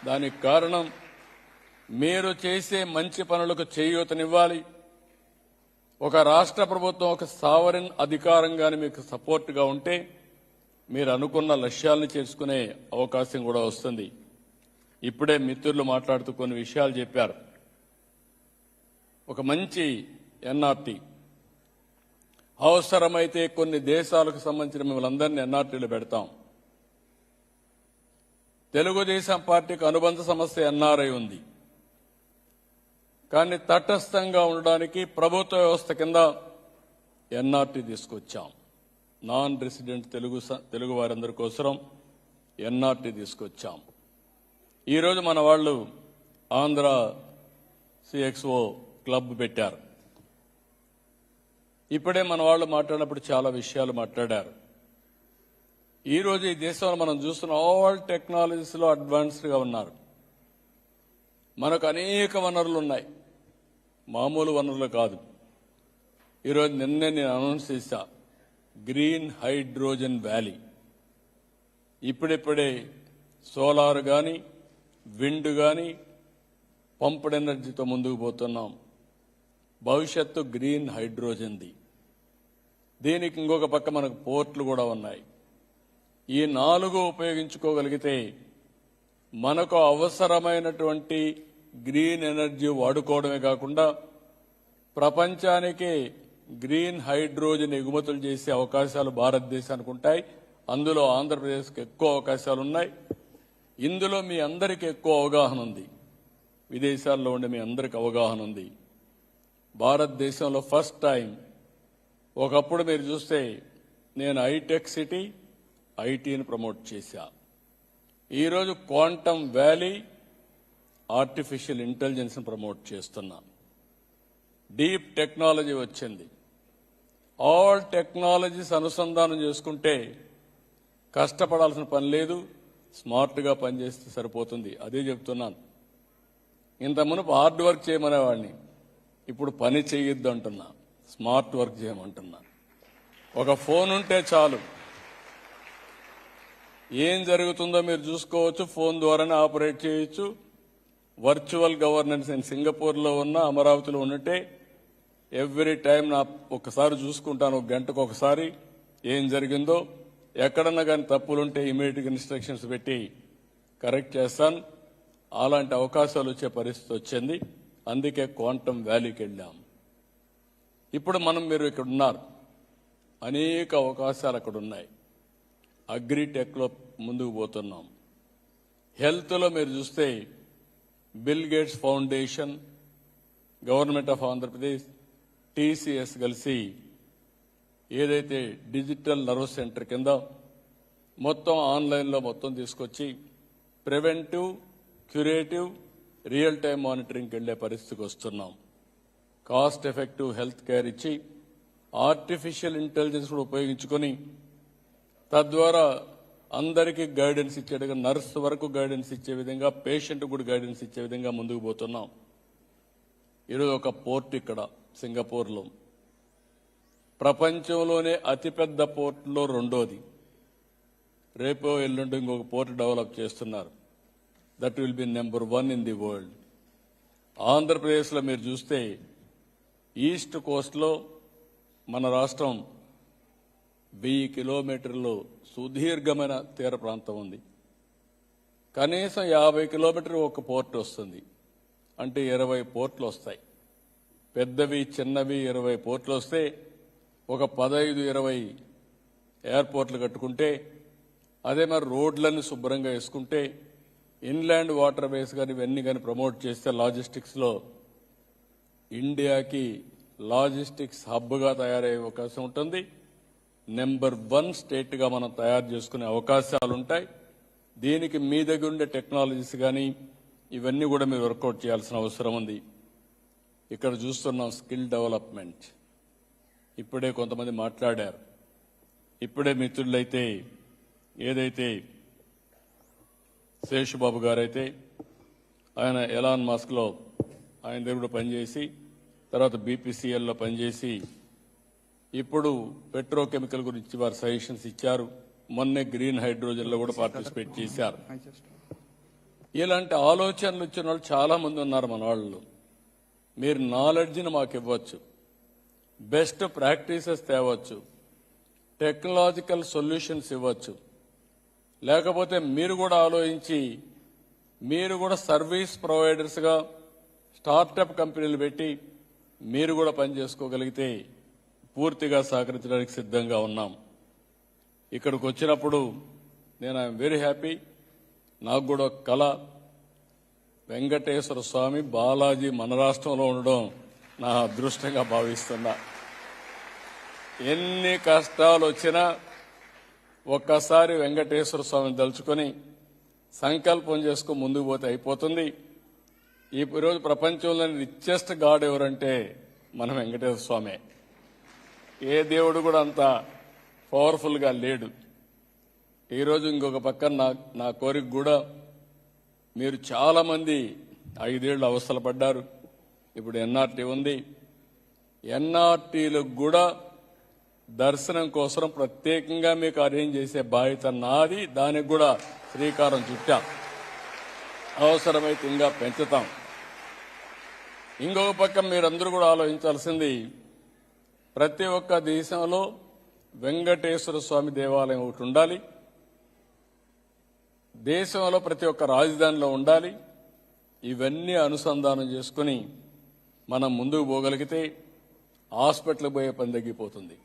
Speaker 2: దానికి కారణం మీరు చేసే మంచి పనులకు చేయూతనివ్వాలి. ఒక రాష్ట్ర ప్రభుత్వం ఒక సావరిన్ అధికారంగానే మీకు సపోర్ట్గా ఉంటే మీరు అనుకున్న లక్ష్యాలను చేసుకునే అవకాశం కూడా వస్తుంది. ఇప్పుడే మిత్రులు మాట్లాడుతూ కొన్ని విషయాలు చెప్పారు. ఒక మంచి ఎన్ఆర్టీ, అవసరమైతే కొన్ని దేశాలకు సంబంధించిన మిమ్మల్ని అందరినీ ఎన్ఆర్టీలు పెడతాం. తెలుగుదేశం పార్టీకి అనుబంధ సంస్థ ఎన్ఆర్ఐ ఉంది. కానీ తటస్థంగా ఉండడానికి ప్రభుత్వ వ్యవస్థ కింద ఎన్ఆర్టీ తీసుకొచ్చాం. నాన్ రెసిడెంట్ తెలుగు వారందరి కోసం ఎన్ఆర్టీ తీసుకొచ్చాం. ఈరోజు మన వాళ్ళు ఆంధ్ర సిఎక్స్ఓ క్లబ్ పెట్టారు. ఇప్పుడే మన వాళ్ళు మాట్లాడినప్పుడు చాలా విషయాలు మాట్లాడారు. ఈరోజు ఈ దేశంలో మనం చూస్తున్న ఆల్ టెక్నాలజీస్లో అడ్వాన్స్డ్గా ఉన్నారు. మనకు అనేక వనరులు ఉన్నాయి, మామూలు వనరులు కాదు. ఈరోజు నిన్నే నేను అనౌన్స్ చేశా, గ్రీన్ హైడ్రోజన్ వ్యాలీ. ఇప్పుడిప్పుడే సోలార్ కానీ విండ్ కానీ పంప్డ్ ఎనర్జీతో ముందుకు పోతున్నాం. భవిష్యత్తు గ్రీన్ హైడ్రోజన్ది. దీనికి ఇంకొక పక్క మనకు పోర్ట్లు కూడా ఉన్నాయి. ఈ 4 ఉపయోగించుకోగలిగితే మనకు అవసరమైనటువంటి గ్రీన్ ఎనర్జీ వాడుకోవడమే కాకుండా ప్రపంచానికి గ్రీన్ హైడ్రోజన్ ఎగుమతులు చేసే అవకాశాలు భారతదేశానికి ఉంటాయి. అందులో ఆంధ్రప్రదేశ్కి ఎక్కువ అవకాశాలు ఉన్నాయి. ఇందులో మీ అందరికీ ఎక్కువ అవగాహన ఉంది, విదేశాల్లో ఉండే మీ అందరికీ అవగాహన ఉంది. భారతదేశంలో ఫస్ట్ టైం, ఒకప్పుడు మీరు చూస్తే నేను హైటెక్ సిటీ ఐటీని ప్రమోట్ చేశా. ఈరోజు క్వాంటమ్ వ్యాలీ ఆర్టిఫిషియల్ ఇంటెలిజెన్స్ని ప్రమోట్ చేస్తున్నా. డీప్ టెక్నాలజీ వచ్చింది. ఆల్ టెక్నాలజీస్ అనుసంధానం చేసుకుంటే కష్టపడాల్సిన పని లేదు, స్మార్ట్గా పనిచేస్తే సరిపోతుంది. అదే చెప్తున్నాను. ఇంత మునుపు హార్డ్ వర్క్ చేయమనేవాడిని, ఇప్పుడు పని చేయొద్దు అంటున్నా, స్మార్ట్ వర్క్ చేయమంటున్నా. ఒక ఫోన్ ఉంటే చాలు, ఏం జరుగుతుందో మీరు చూసుకోవచ్చు, ఫోన్ ద్వారానే ఆపరేట్ చేయొచ్చు. వర్చువల్ గవర్నెన్స్ నేను సింగపూర్లో ఉన్న, అమరావతిలో ఉన్నట్టే ఎవ్రీ టైం నా ఒకసారి చూసుకుంటాను, ఒక గంటకు ఒకసారి ఏం జరిగిందో. ఎక్కడన్నా కానీ తప్పులుంటే ఇమీడియట్గా ఇన్స్ట్రక్షన్స్ పెట్టి కరెక్ట్ చేస్తాను. అలాంటి అవకాశాలు వచ్చే పరిస్థితి వచ్చింది. అందుకే క్వాంటమ్ వ్యాలీకి వెళ్ళాం. ఇప్పుడు మీరు ఇక్కడ ఉన్నారు, అనేక అవకాశాలు అక్కడ ఉన్నాయి. అగ్రిటెక్లో ముందుకు పోతున్నాం. హెల్త్లో మీరు చూస్తే bill gates foundation, government of Andhra Pradesh, TCS కలిసి ఏదైతే డిజిటల్ నర్వ్ సెంటర్ కింద మొత్తం ఆన్లైన్లో మొత్తం తీసుకొచ్చి ప్రివెంటివ్, క్యూరేటివ్, రియల్ టైం మానిటరింగ్కి వెళ్లే పరిస్థితికి వస్తున్నాం. కాస్ట్ ఎఫెక్టివ్ హెల్త్ కేర్ ఇచ్చి ఆర్టిఫిషియల్ ఇంటెలిజెన్స్ కూడా ఉపయోగించుకొని తద్వారా అందరికీ గైడెన్స్ ఇచ్చే విధంగా, నర్స్ వరకు గైడెన్స్ ఇచ్చే విధంగా, పేషెంట్ కూడా గైడెన్స్ ఇచ్చే విధంగా ముందుకు పోతున్నాం. ఈరోజు ఒక పోర్ట్ ఇక్కడ సింగపూర్లో, ప్రపంచంలోనే అతిపెద్ద పోర్టులో రెండోది. రేపో ఎల్లుండి ఇంకొక పోర్ట్ డెవలప్ చేస్తున్నారు. That will be number 1 in the world. ఆంధ్రప్రదేశ్లో మీరు చూస్తే ఈస్ట్ కోస్ట్లో మన రాష్ట్రం 1000 కిలోమీటర్లు సుదీర్ఘమైన తీర ప్రాంతం ఉంది. కనీసం 50 కిలోమీటర్లు ఒక పోర్ట్ వస్తుంది. అంటే 20 పోర్ట్లు వస్తాయి. పెద్దవి చిన్నవి 20 పోర్ట్లు వస్తే ఒక 15-20 ఎయిర్పోర్ట్లు కట్టుకుంటే, అదే మరి రోడ్లన్నీ శుభ్రంగా వేసుకుంటే, ఇన్లాండ్ వాటర్ వేస్ కానీ ఇవన్నీ కానీ ప్రమోట్ చేస్తే లాజిస్టిక్స్లో ఇండియాకి లాజిస్టిక్స్ హబ్గా తయారయ్యే అవకాశం ఉంటుంది. నెంబర్ 1 స్టేట్గా మనం తయారు చేసుకునే అవకాశాలు ఉంటాయి. దీనికి మీ దగ్గర ఉండే టెక్నాలజీస్ కానీ ఇవన్నీ కూడా మీరు వర్కౌట్ చేయాల్సిన అవసరం ఉంది. ఇక్కడ చూస్తున్నాం స్కిల్ డెవలప్మెంట్. ఇప్పుడే కొంతమంది మాట్లాడారు. ఇప్పుడే మిత్రులైతే ఏదైతే శేషుబాబు గారైతే ఆయన ఎలాన్ మాస్క్లో ఆయన దగ్గర కూడా పనిచేసి, తర్వాత బీపీసీఎల్లో పనిచేసి, ఇప్పుడు పెట్రోకెమికల్ గురించి వారు సజెషన్స్ ఇచ్చారు. మొన్నే గ్రీన్ హైడ్రోజన్లో కూడా పార్టిసిపేట్ చేశారు. ఇలాంటి ఆలోచనలు ఇచ్చిన వాళ్ళు చాలా మంది ఉన్నారు మన వాళ్ళు. మీరు నాలెడ్జ్ని మాకు ఇవ్వచ్చు, బెస్ట్ ప్రాక్టీసెస్ తేవచ్చు, టెక్నాలజికల్ సొల్యూషన్స్ ఇవ్వచ్చు. లేకపోతే మీరు కూడా ఆలోచించి మీరు కూడా సర్వీస్ ప్రొవైడర్స్గా స్టార్టప్ కంపెనీలు పెట్టి మీరు కూడా పనిచేసుకోగలిగితే పూర్తిగా సహకరించడానికి సిద్ధంగా ఉన్నాం. ఇక్కడికి వచ్చినప్పుడు నేను ఐఎమ్ వెరీ హ్యాపీ. నాకు కూడా ఒక కళ, వెంకటేశ్వర స్వామి బాలాజీ మన రాష్ట్రంలో ఉండడం నా అదృష్టంగా భావిస్తున్నా. ఎన్ని కష్టాలు వచ్చినా ఒక్కసారి వెంకటేశ్వర స్వామిని తలుచుకొని సంకల్పం చేసుకుని ముందుకు పోతే అయిపోతుంది. ఈరోజు ప్రపంచంలోని రిచెస్ట్ గాడ్ ఎవరంటే మన వెంకటేశ్వర స్వామే. ఏ దేవుడు కూడా అంత పవర్ఫుల్గా లేడు. ఈరోజు ఇంకొక పక్కన నా కోరిక కూడా, మీరు చాలామంది 5 ఏళ్ళు అవస్థలు పడ్డారు. ఇప్పుడు ఎన్ఆర్టీ ఉంది. ఎన్ఆర్టీలకు కూడా దర్శనం కోసం ప్రత్యేకంగా మీకు అరేంజ్ చేసే బాధ్యత నాది. దానికి కూడా శ్రీకారం చుట్టాం. అవసరమైతే ఇంకా పెంచుతాం. ఇంకొక పక్క మీరందరూ కూడా ఆలోచించాల్సింది, ప్రతి ఒక్క దేశంలో వెంకటేశ్వర స్వామి దేవాలయం ఒకటి ఉండాలి. దేశంలో ప్రతి ఒక్క రాజధానిలో ఉండాలి. ఇవన్నీ అనుసంధానం చేసుకుని మనం ముందుకు పోగలిగితే హాస్పిటల్కి పోయే పని తగ్గిపోతుంది.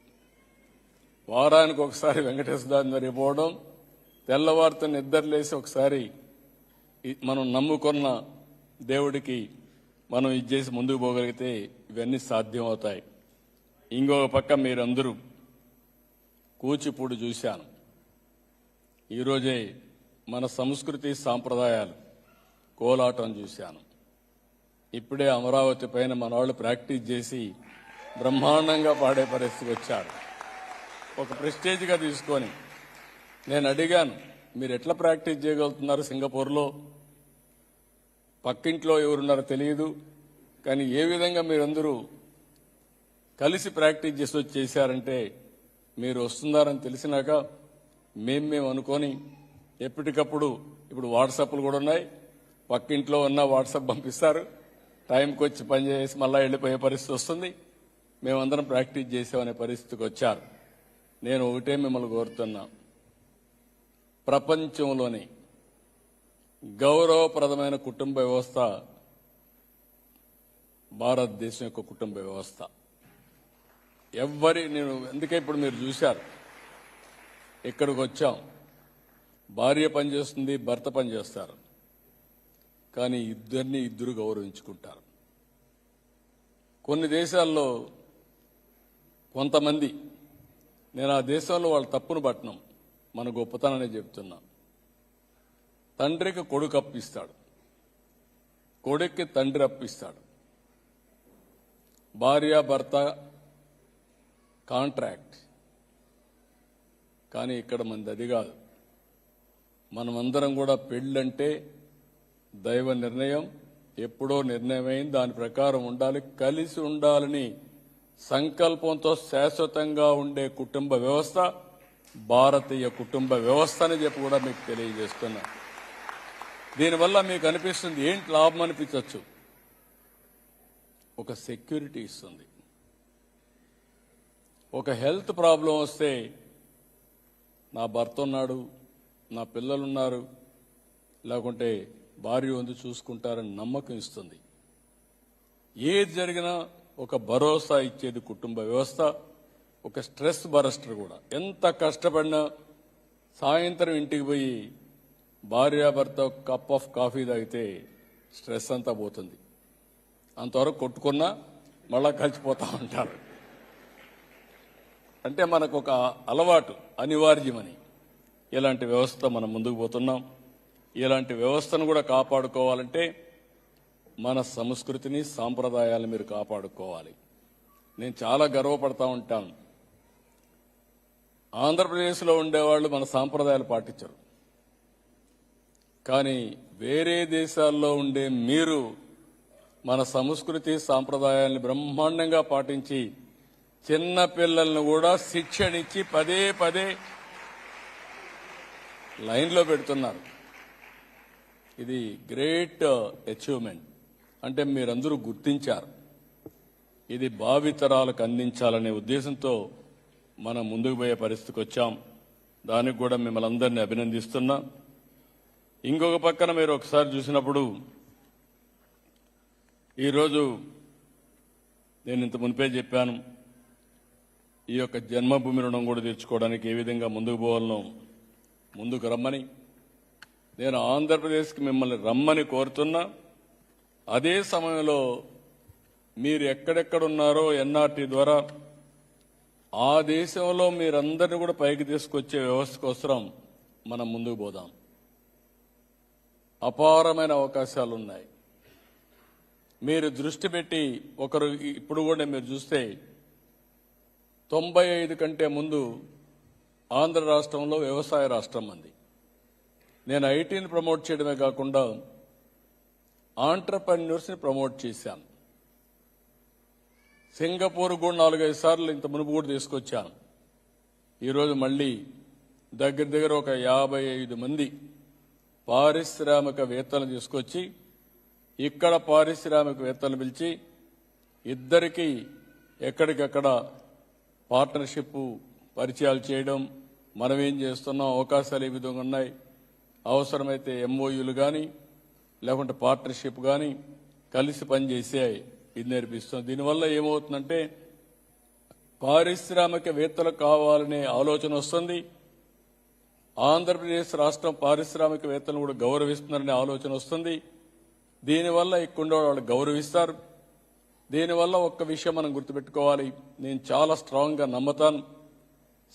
Speaker 2: వారానికి ఒకసారి వెంకటేశ్వర స్వామి దగ్గరికి పోవడం, తెల్లవారితో నిద్రలేసి ఒకసారి మనం నమ్ముకున్న దేవుడికి మనం ఇచ్చేసి ముందుకు పోగలిగితే ఇవన్నీ సాధ్యం అవుతాయి. ఇంకొక పక్క మీరందరూ కూచిపూడి చూశాను. ఈరోజే మన సంస్కృతి సాంప్రదాయాలు కోలాటం చూశాను. ఇప్పుడే అమరావతి పైన మన వాళ్ళు ప్రాక్టీస్ చేసి బ్రహ్మాండంగా పాడే పరిస్థితికి వచ్చారు. ఒక ప్రెస్టేజ్గా తీసుకొని నేను అడిగాను, మీరు ఎట్లా ప్రాక్టీస్ చేయగలుగుతున్నారు? సింగపూర్లో పక్కింట్లో ఎవరున్నారో తెలియదు, కానీ ఏ విధంగా మీరందరూ కలిసి ప్రాక్టీస్ చేసి చేశారంటే, మీరు వస్తున్నారని తెలిసినాక మేము అనుకొని ఎప్పటికప్పుడు, ఇప్పుడు వాట్సాప్లు కూడా ఉన్నాయి, పక్కింట్లో ఉన్న వాట్సాప్ పంపిస్తారు, టైంకి వచ్చి పనిచేసి మళ్ళీ వెళ్ళిపోయే పరిస్థితి వస్తుంది. మేమందరం ప్రాక్టీస్ చేసామనే పరిస్థితికి వచ్చారు. నేను ఒకటే మిమ్మల్ని కోరుతున్నా, ప్రపంచంలోని గౌరవప్రదమైన కుటుంబ వ్యవస్థ భారతదేశం యొక్క కుటుంబ వ్యవస్థ. నేను అందుకే ఇప్పుడు మీరు చూశారు, ఇక్కడికి వచ్చాం, భార్య పనిచేస్తుంది, భర్త పనిచేస్తారు, కానీ ఇద్దరు గౌరవించుకుంటారు. కొన్ని దేశాల్లో కొంతమంది, నేను ఆ దేశంలో వాళ్ళ తప్పును పట్టణం, మన గొప్పతనాన్ని చెప్తున్నా, తండ్రికి కొడుకు అప్పిస్తాడు, కొడుక్కి తండ్రి అప్పిస్తాడు, భార్య భర్త కాంట్రాక్ట్. కానీ ఇక్కడ మనది అది కాదు. మనమందరం కూడా పెళ్ళంటే దైవ నిర్ణయం, ఎప్పుడో నిర్ణయమైంది, దాని ప్రకారం ఉండాలి, కలిసి ఉండాలని సంకల్పంతో శాశ్వతంగా ఉండే కుటుంబ వ్యవస్థ భారతీయ కుటుంబ వ్యవస్థ అని చెప్పి కూడా మీకు తెలియజేస్తున్నా. దీనివల్ల మీకు అనిపిస్తుంది ఏంటి లాభం అనిపించవచ్చు, ఒక సెక్యూరిటీ ఇస్తుంది. ఒక హెల్త్ ప్రాబ్లం వస్తే నా భర్త ఉన్నాడు, నా పిల్లలున్నారు, లేకుంటే భార్య ఉంది, చూసుకుంటారని నమ్మకం ఇస్తుంది. ఏది జరిగినా ఒక భరోసా ఇచ్చేది కుటుంబ వ్యవస్థ. ఒక స్ట్రెస్ బరస్టర్ కూడా. ఎంత కష్టపడినా సాయంత్రం ఇంటికి పోయి భార్యాభర్త కప్ ఆఫ్ కాఫీ తాగితే స్ట్రెస్ అంతా పోతుంది. అంతవరకు కొట్టుకున్నా మళ్ళా కలిసిపోతా ఉంటారు. అంటే మనకు ఒక అలవాటు అనివార్యమని ఇలాంటి వ్యవస్థ మనం ముందుకు పోతున్నాం. ఇలాంటి వ్యవస్థను కూడా కాపాడుకోవాలంటే మన సంస్కృతిని సాంప్రదాయాలను మీరు కాపాడుకోవాలి. నేను చాలా గర్వపడతా ఉంటాను, ఆంధ్రప్రదేశ్లో ఉండేవాళ్ళు మన సాంప్రదాయాలు పాటించరు, కానీ వేరే దేశాల్లో ఉండే మీరు మన సంస్కృతి సాంప్రదాయాలను బ్రహ్మాండంగా పాటించి చిన్న పిల్లలను కూడా శిక్షణిచ్చి పదే పదే లైన్లో పెడుతున్నారు. ఇది గ్రేట్ అచీవ్మెంట్. అంటే మీరందరూ గుర్తించారు. ఇది భావితరాలకు అందించాలనే ఉద్దేశంతో మనం ముందుకు పోయే పరిస్థితికి వచ్చాం. దానికి కూడా మిమ్మల్ని అందరినీ అభినందిస్తున్నా. ఇంకొక పక్కన మీరు ఒకసారి చూసినప్పుడు, ఈరోజు నేను ఇంత మునిపే చెప్పాను, ఈ యొక్క జన్మభూమి రుణం కూడా తెచ్చుకోవడానికి ఏ విధంగా ముందుకు పోవాలనో ముందుకు రమ్మని. నేను ఆంధ్రప్రదేశ్కి మిమ్మల్ని రమ్మని కోరుతున్నా. అదే సమయంలో మీరు ఎక్కడెక్కడున్నారో ఎన్ఆర్టీ ద్వారా ఆ దేశంలో మీరందరినీ కూడా పైకి తీసుకొచ్చే వ్యవస్థ కోసం మనం ముందుకు పోదాం. అపారమైన అవకాశాలు ఉన్నాయి. మీరు దృష్టి పెట్టి ఒకరు ఇప్పుడు కూడా మీరు చూస్తే 95 కంటే ముందు ఆంధ్ర రాష్ట్రంలో వ్యవసాయ రాష్ట్రం అంది. నేను ఐటీని ప్రమోట్ చేయడమే కాకుండా ఆంటర్‌ప్రెన్యూర్స్ని ప్రమోట్ చేశాను. సింగపూర్ కూడా 4-5 సార్లు ఇంత మునుపు కూడా తీసుకొచ్చాను. ఈరోజు మళ్ళీ దగ్గర ఒక 55 మంది పారిశ్రామికవేత్తలను తీసుకొచ్చి ఇక్కడ పారిశ్రామికవేత్తలను పిలిచి ఇద్దరికి ఎక్కడికక్కడ పార్ట్నర్షిప్ పరిచయాలు చేయడం, మనం ఏం చేస్తున్నాం, అవకాశాలు ఏ విధంగా ఉన్నాయి, అవసరమైతే ఎంఓయూలు కానీ లేకుంటే పార్ట్నర్షిప్ కానీ కలిసి పనిచేసే ఇది నేర్పిస్తుంది. దీనివల్ల ఏమవుతుందంటే పారిశ్రామికవేత్తలకు కావాలనే ఆలోచన వస్తుంది. ఆంధ్రప్రదేశ్ రాష్ట్రం పారిశ్రామికవేత్తలను కూడా గౌరవిస్తున్నారనే ఆలోచన వస్తుంది. దీనివల్ల ఇక్కడ వాళ్ళు గౌరవిస్తారు. దీనివల్ల ఒక్క విషయం మనం గుర్తుపెట్టుకోవాలి, నేను చాలా స్ట్రాంగ్గా నమ్ముతాను,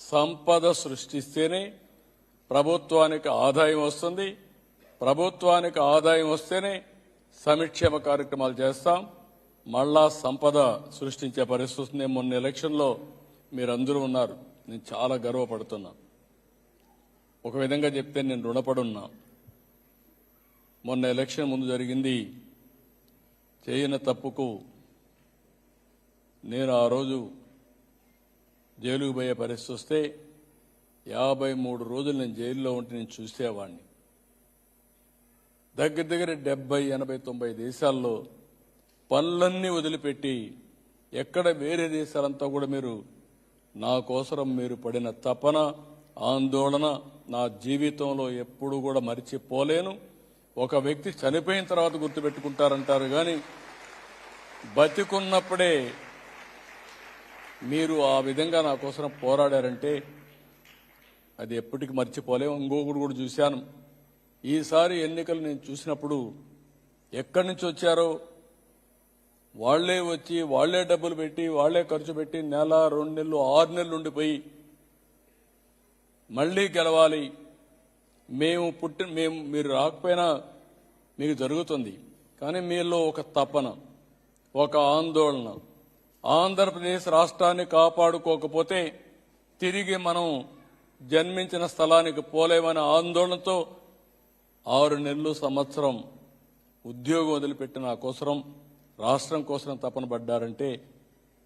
Speaker 2: సంపద సృష్టిస్తేనే ప్రభుత్వానికి ఆదాయం వస్తుంది. ప్రభుత్వానికి ఆదాయం వస్తేనే సంక్షేమ కార్యక్రమాలు చేస్తాం, మళ్ళా సంపద సృష్టించే పరిస్థితి వస్తుంది. మొన్న ఎలక్షన్లో మీరందరూ ఉన్నారు, నేను చాలా గర్వపడుతున్నా. ఒక విధంగా చెప్తే నేను రుణపడున్నా. మొన్న ఎలక్షన్ ముందు జరిగింది చేయని తప్పుకు నేను ఆ రోజు జైలుకు పోయే పరిస్థితి వస్తే 53 రోజులు నేను జైల్లో ఉంటే నేను చూసేవాడిని. దగ్గర 70, 80, 90 దేశాల్లో పనులన్నీ వదిలిపెట్టి ఎక్కడ వేరే దేశాలంతా కూడా మీరు నా కోసరం మీరు పడిన తపన, ఆందోళన నా జీవితంలో ఎప్పుడు కూడా మరిచిపోలేను. ఒక వ్యక్తి చనిపోయిన తర్వాత గుర్తుపెట్టుకుంటారంటారు కానీ బతికున్నప్పుడే మీరు ఆ విధంగా నా కోసం పోరాడారంటే అది ఎప్పటికీ మర్చిపోలేము. ఇంకొకటి కూడా చూశాను, ఈసారి ఎన్నికలు నేను చూసినప్పుడు ఎక్కడి నుంచి వచ్చారో వాళ్లే వచ్చి వాళ్లే డబ్బులు పెట్టి వాళ్లే ఖర్చు పెట్టి 1, 2 నెలలు 6 నెలలు ఉండిపోయి మళ్లీ గెలవాలి, మేము మీరు రాకపోయినా మీకు జరుగుతుంది, కానీ మీలో ఒక తపన, ఒక ఆందోళన, ఆంధ్రప్రదేశ్ రాష్ట్రాన్ని కాపాడుకోకపోతే తిరిగి మనం జన్మించిన స్థలానికి పోలేమనే ఆందోళనతో 6 నెలలు సంవత్సరం ఉద్యోగం వదిలిపెట్టి నా కోసం రాష్ట్రం కోసం తపన పడ్డారంటే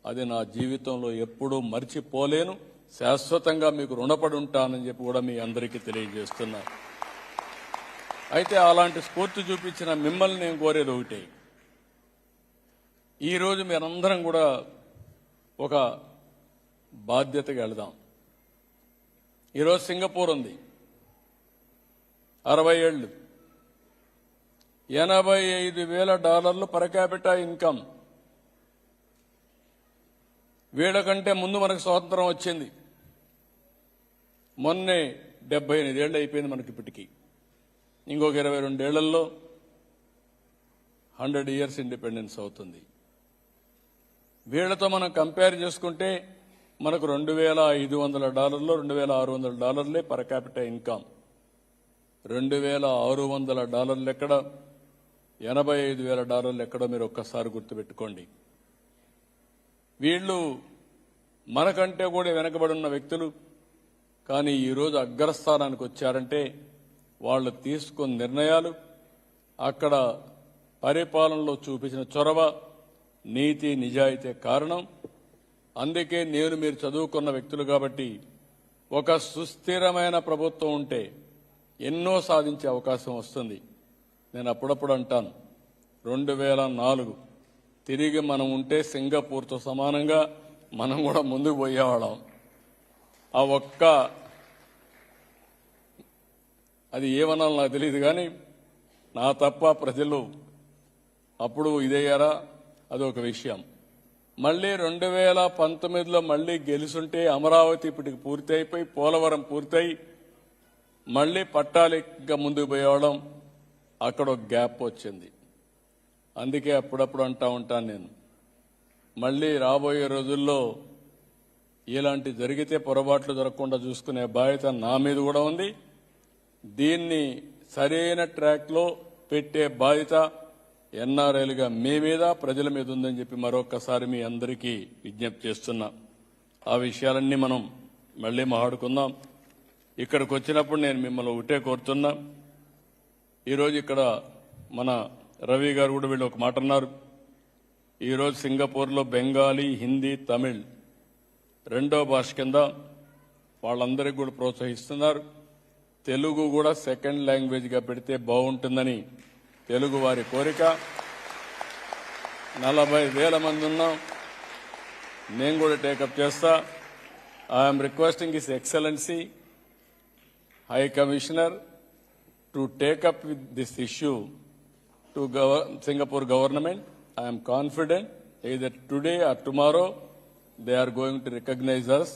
Speaker 2: అది నా జీవితంలో ఎప్పుడూ మర్చిపోలేను. శాశ్వతంగా మీకు రుణపడి ఉంటానని చెప్పి కూడా మీ అందరికీ తెలియజేస్తున్నా. అయితే అలాంటి స్ఫూర్తి చూపించిన మిమ్మల్ని నేను కోరేది ఒకటే, ఈరోజు మీరందరం కూడా ఒక బాధ్యతగా వెళదాం. ఈరోజు సింగపూర్ ఉంది, 60 ఏళ్ళు, $85,000 పర్ క్యాపిటా ఇన్కమ్. వీళ్ళకంటే ముందు మనకు స్వాతంత్రం వచ్చింది, మొన్నే 78 ఏళ్ళు అయిపోయింది మనకి. ఇప్పటికీ ఇంకొక 22 ఏళ్లలో 100 ఇయర్స్ ఇండిపెండెన్స్ అవుతుంది. వీళ్లతో మనం కంపేర్ చేసుకుంటే మనకు $2,500, $2,600 పర్ క్యాపిటా ఇన్కమ్. $2,600 ఎక్కడ, $85,000 ఎక్కడో మీరు ఒక్కసారి గుర్తుపెట్టుకోండి. వీళ్ళు మనకంటే కూడా వెనకబడి ఉన్న వ్యక్తులు, కానీ ఈరోజు అగ్రస్థానానికి వచ్చారంటే వాళ్ళు తీసుకున్న నిర్ణయాలు, అక్కడ పరిపాలనలో చూపించిన చొరవ, నీతి నిజాయితీ కారణం. అందుకే మీరు చదువుకున్న వ్యక్తులు కాబట్టి ఒక సుస్థిరమైన ప్రభుత్వం ఉంటే ఎన్నో సాధించే అవకాశం వస్తుంది. నేను అప్పుడప్పుడు అంటాను, 2004 తిరిగి మనం ఉంటే సింగపూర్తో సమానంగా మనం కూడా ముందుకు పోయేవాళ్ళం. ఆ ఒక్క అది ఏమన్నా నాకు తెలియదు, కానీ నా తప్ప ప్రజలు అప్పుడు ఇదయ్యారా అదొక విషయం. మళ్ళీ 2019లో మళ్ళీ గెలుసుంటే అమరావతి ఇప్పటికి పూర్తి అయిపోయి, పోలవరం పూర్తయి మళ్ళీ పట్టాలిగా ముందుకు పోయేవాళ్ళం. అక్కడ ఒక గ్యాప్ వచ్చింది. అందుకే అప్పుడప్పుడు అంటా ఉంటాను నేను, మళ్ళీ రాబోయే రోజుల్లో ఇలాంటి జరిగితే పొరపాట్లు జరగకుండా చూసుకునే బాధ్యత నా మీద కూడా ఉంది. దీన్ని సరైన ట్రాక్లో పెట్టే బాధ్యత ఎన్ఆర్ఐలుగా మీ మీద, ప్రజల మీద ఉందని చెప్పి మరొకసారి మీ అందరికీ విజ్ఞప్తి చేస్తున్నా. ఆ విషయాలన్నీ మనం మళ్ళీ మాట్లాడుకుందాం. ఇక్కడికి వచ్చినప్పుడు నేను మిమ్మల్ని ఒకటే కోరుతున్నా. ఈరోజు ఇక్కడ మన రవి గారు కూడా వీళ్ళు ఒక మాట అన్నారు. ఈరోజు సింగపూర్లో బెంగాలీ, హిందీ, తమిళ్ రెండో భాష కింద వాళ్ళందరికీ కూడా ప్రోత్సహిస్తున్నారు. తెలుగు కూడా సెకండ్ లాంగ్వేజ్గా పెడితే బాగుంటుందని తెలుగు వారి కోరిక. 40,000 మంది ఉన్నాం. నేను కూడా టేకప్ చేస్తా. I'm requesting his excellency high commissioner to take up with this issue to Singapore government. I am confident either today or tomorrow they are going to recognize us,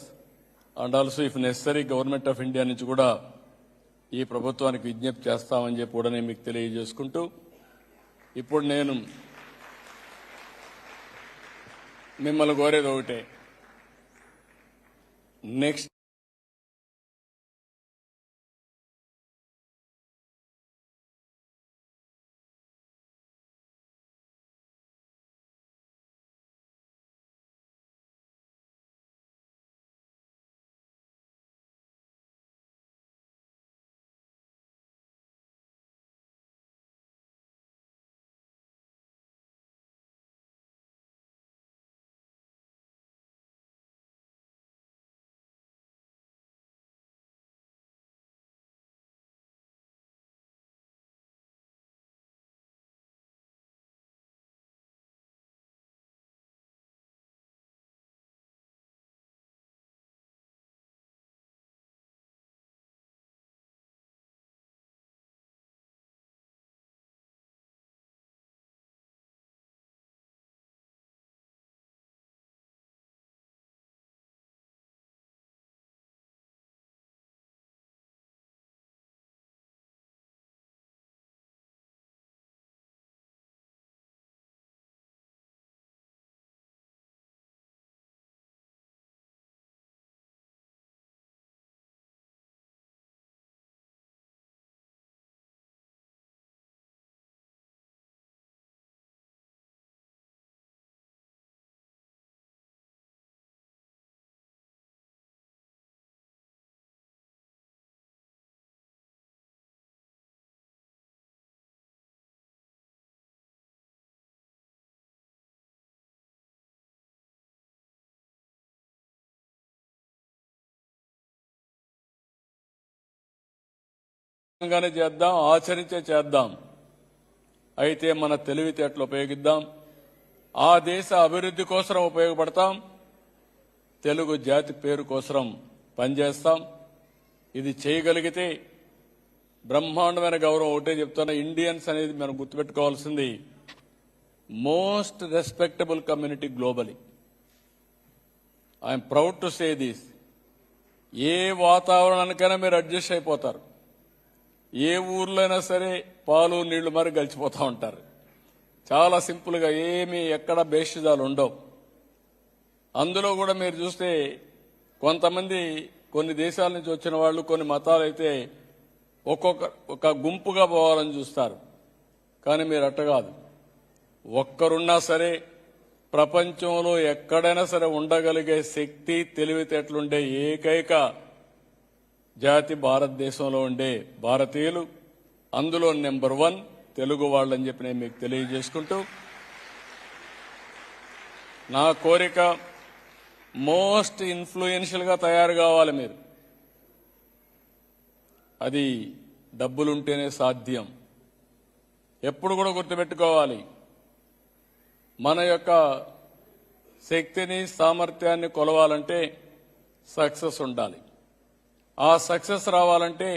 Speaker 2: and also if necessary Government of India నుంచి కూడా ఈ ప్రభుత్వానికి విజ్ఞప్తి చేస్తామని చెప్పి కూడా నేను మీకు తెలియజేసుకుంటూ, ఇప్పుడు నేను మిమ్మల్ని కోరేది ఒకటే, నెక్స్ట్ గానే చేద్దాం, ఆచరించే చేద్దాం. అయితే మన తెలివితేటలు ఉపయోగిద్దాం. ఆ దేశ అభివృద్ధి కోసం ఉపయోగపడతాం. తెలుగు జాతి పేరు కోసం పనిచేస్తాం. ఇది చేయగలిగితే బ్రహ్మాండమైన గౌరవం. ఒకటే చెప్తున్నా, ఇండియన్స్ అనేది మనం గుర్తుపెట్టుకోవాల్సింది most respectable community globally. I'm proud to say this. ఏ వాతావరణానికైనా మీరు అడ్జస్ట్ అయిపోతారు. ఏ ఊర్లో అయినా సరే పాలు నీళ్లు మరి గలిచిపోతూ ఉంటారు. చాలా సింపుల్గా, ఏమీ ఎక్కడ భేషజాలు ఉండవు. అందులో కూడా మీరు చూస్తే కొంతమంది కొన్ని దేశాల నుంచి వచ్చిన వాళ్ళు, కొన్ని మతాలు అయితే ఒక గుంపుగా పోవాలని చూస్తారు. కానీ మీరు అట్ట కాదు. ఒక్కరున్నా సరే ప్రపంచంలో ఎక్కడైనా సరే ఉండగలిగే శక్తి, తెలివితేటలుండే ఏకైక జాతి భారతదేశంలో ఉండే భారతీయులు. అందులో నెంబర్ 1 తెలుగు వాళ్ళని చెప్పి నేను మీకు తెలియజేసుకుంటూ, నా కోరిక మోస్ట్ ఇన్ఫ్లుయెన్షియల్గా తయారు కావాలి మీరు. అది డబ్బులుంటేనే సాధ్యం. ఎప్పుడు కూడా గుర్తుపెట్టుకోవాలి, మన యొక్క శక్తిని, సామర్థ్యాన్ని కొలవాలంటే సక్సెస్ ఉండాలి. ఆ సక్సెస్ రావాలంటే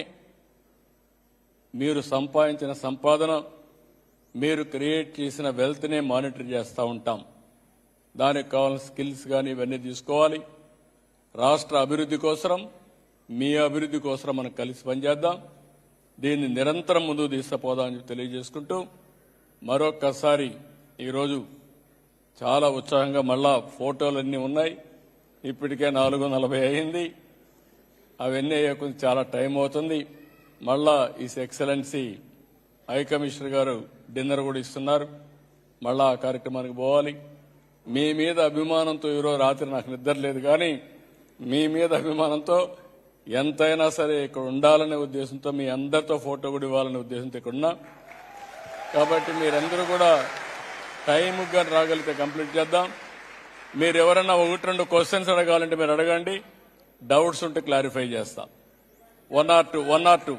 Speaker 2: మీరు సంపాదించిన సంపాదన, మీరు క్రియేట్ చేసిన వెల్త్నే మానిటర్ చేస్తూ ఉంటాం. దానికి కావాల్సిన స్కిల్స్ కానీ ఇవన్నీ తీసుకోవాలి. రాష్ట్ర అభివృద్ధి కోసం, మీ అభివృద్ధి కోసం మనం కలిసి పనిచేద్దాం. దీన్ని నిరంతరం ముందుకు తీసుకుపోదామని తెలియజేసుకుంటూ, మరొక్కసారి ఈరోజు చాలా ఉత్సాహంగా మళ్ళా ఫోటోలన్నీ ఉన్నాయి. ఇప్పటికే 4:40 అయింది. అవన్నీ అయ్యే కొంచెం చాలా టైం అవుతుంది. మళ్ళా ఈస్ ఎక్సలెన్సీ హై కమిషనర్ గారు డిన్నర్ కూడా ఇస్తున్నారు. మళ్ళా ఆ కార్యక్రమానికి పోవాలి. మీ మీద అభిమానంతో ఈరోజు రాత్రి నాకు నిద్ర లేదు, కానీ మీ మీద అభిమానంతో ఎంతైనా సరే ఇక్కడ ఉండాలనే ఉద్దేశంతో మీ అందరితో ఫోటో కూడా ఇవ్వాలనే ఉద్దేశంతో ఇక్కడ ఉన్నా. కాబట్టి మీరందరూ కూడా టైంగా రాగలిగితే కంప్లీట్ చేద్దాం. మీరు ఎవరన్నా 1-2 క్వశ్చన్స్ అడగాలంటే మీరు అడగండి. డౌట్స్ ఉంటే క్లారిఫై చేస్తాం. 1 or 2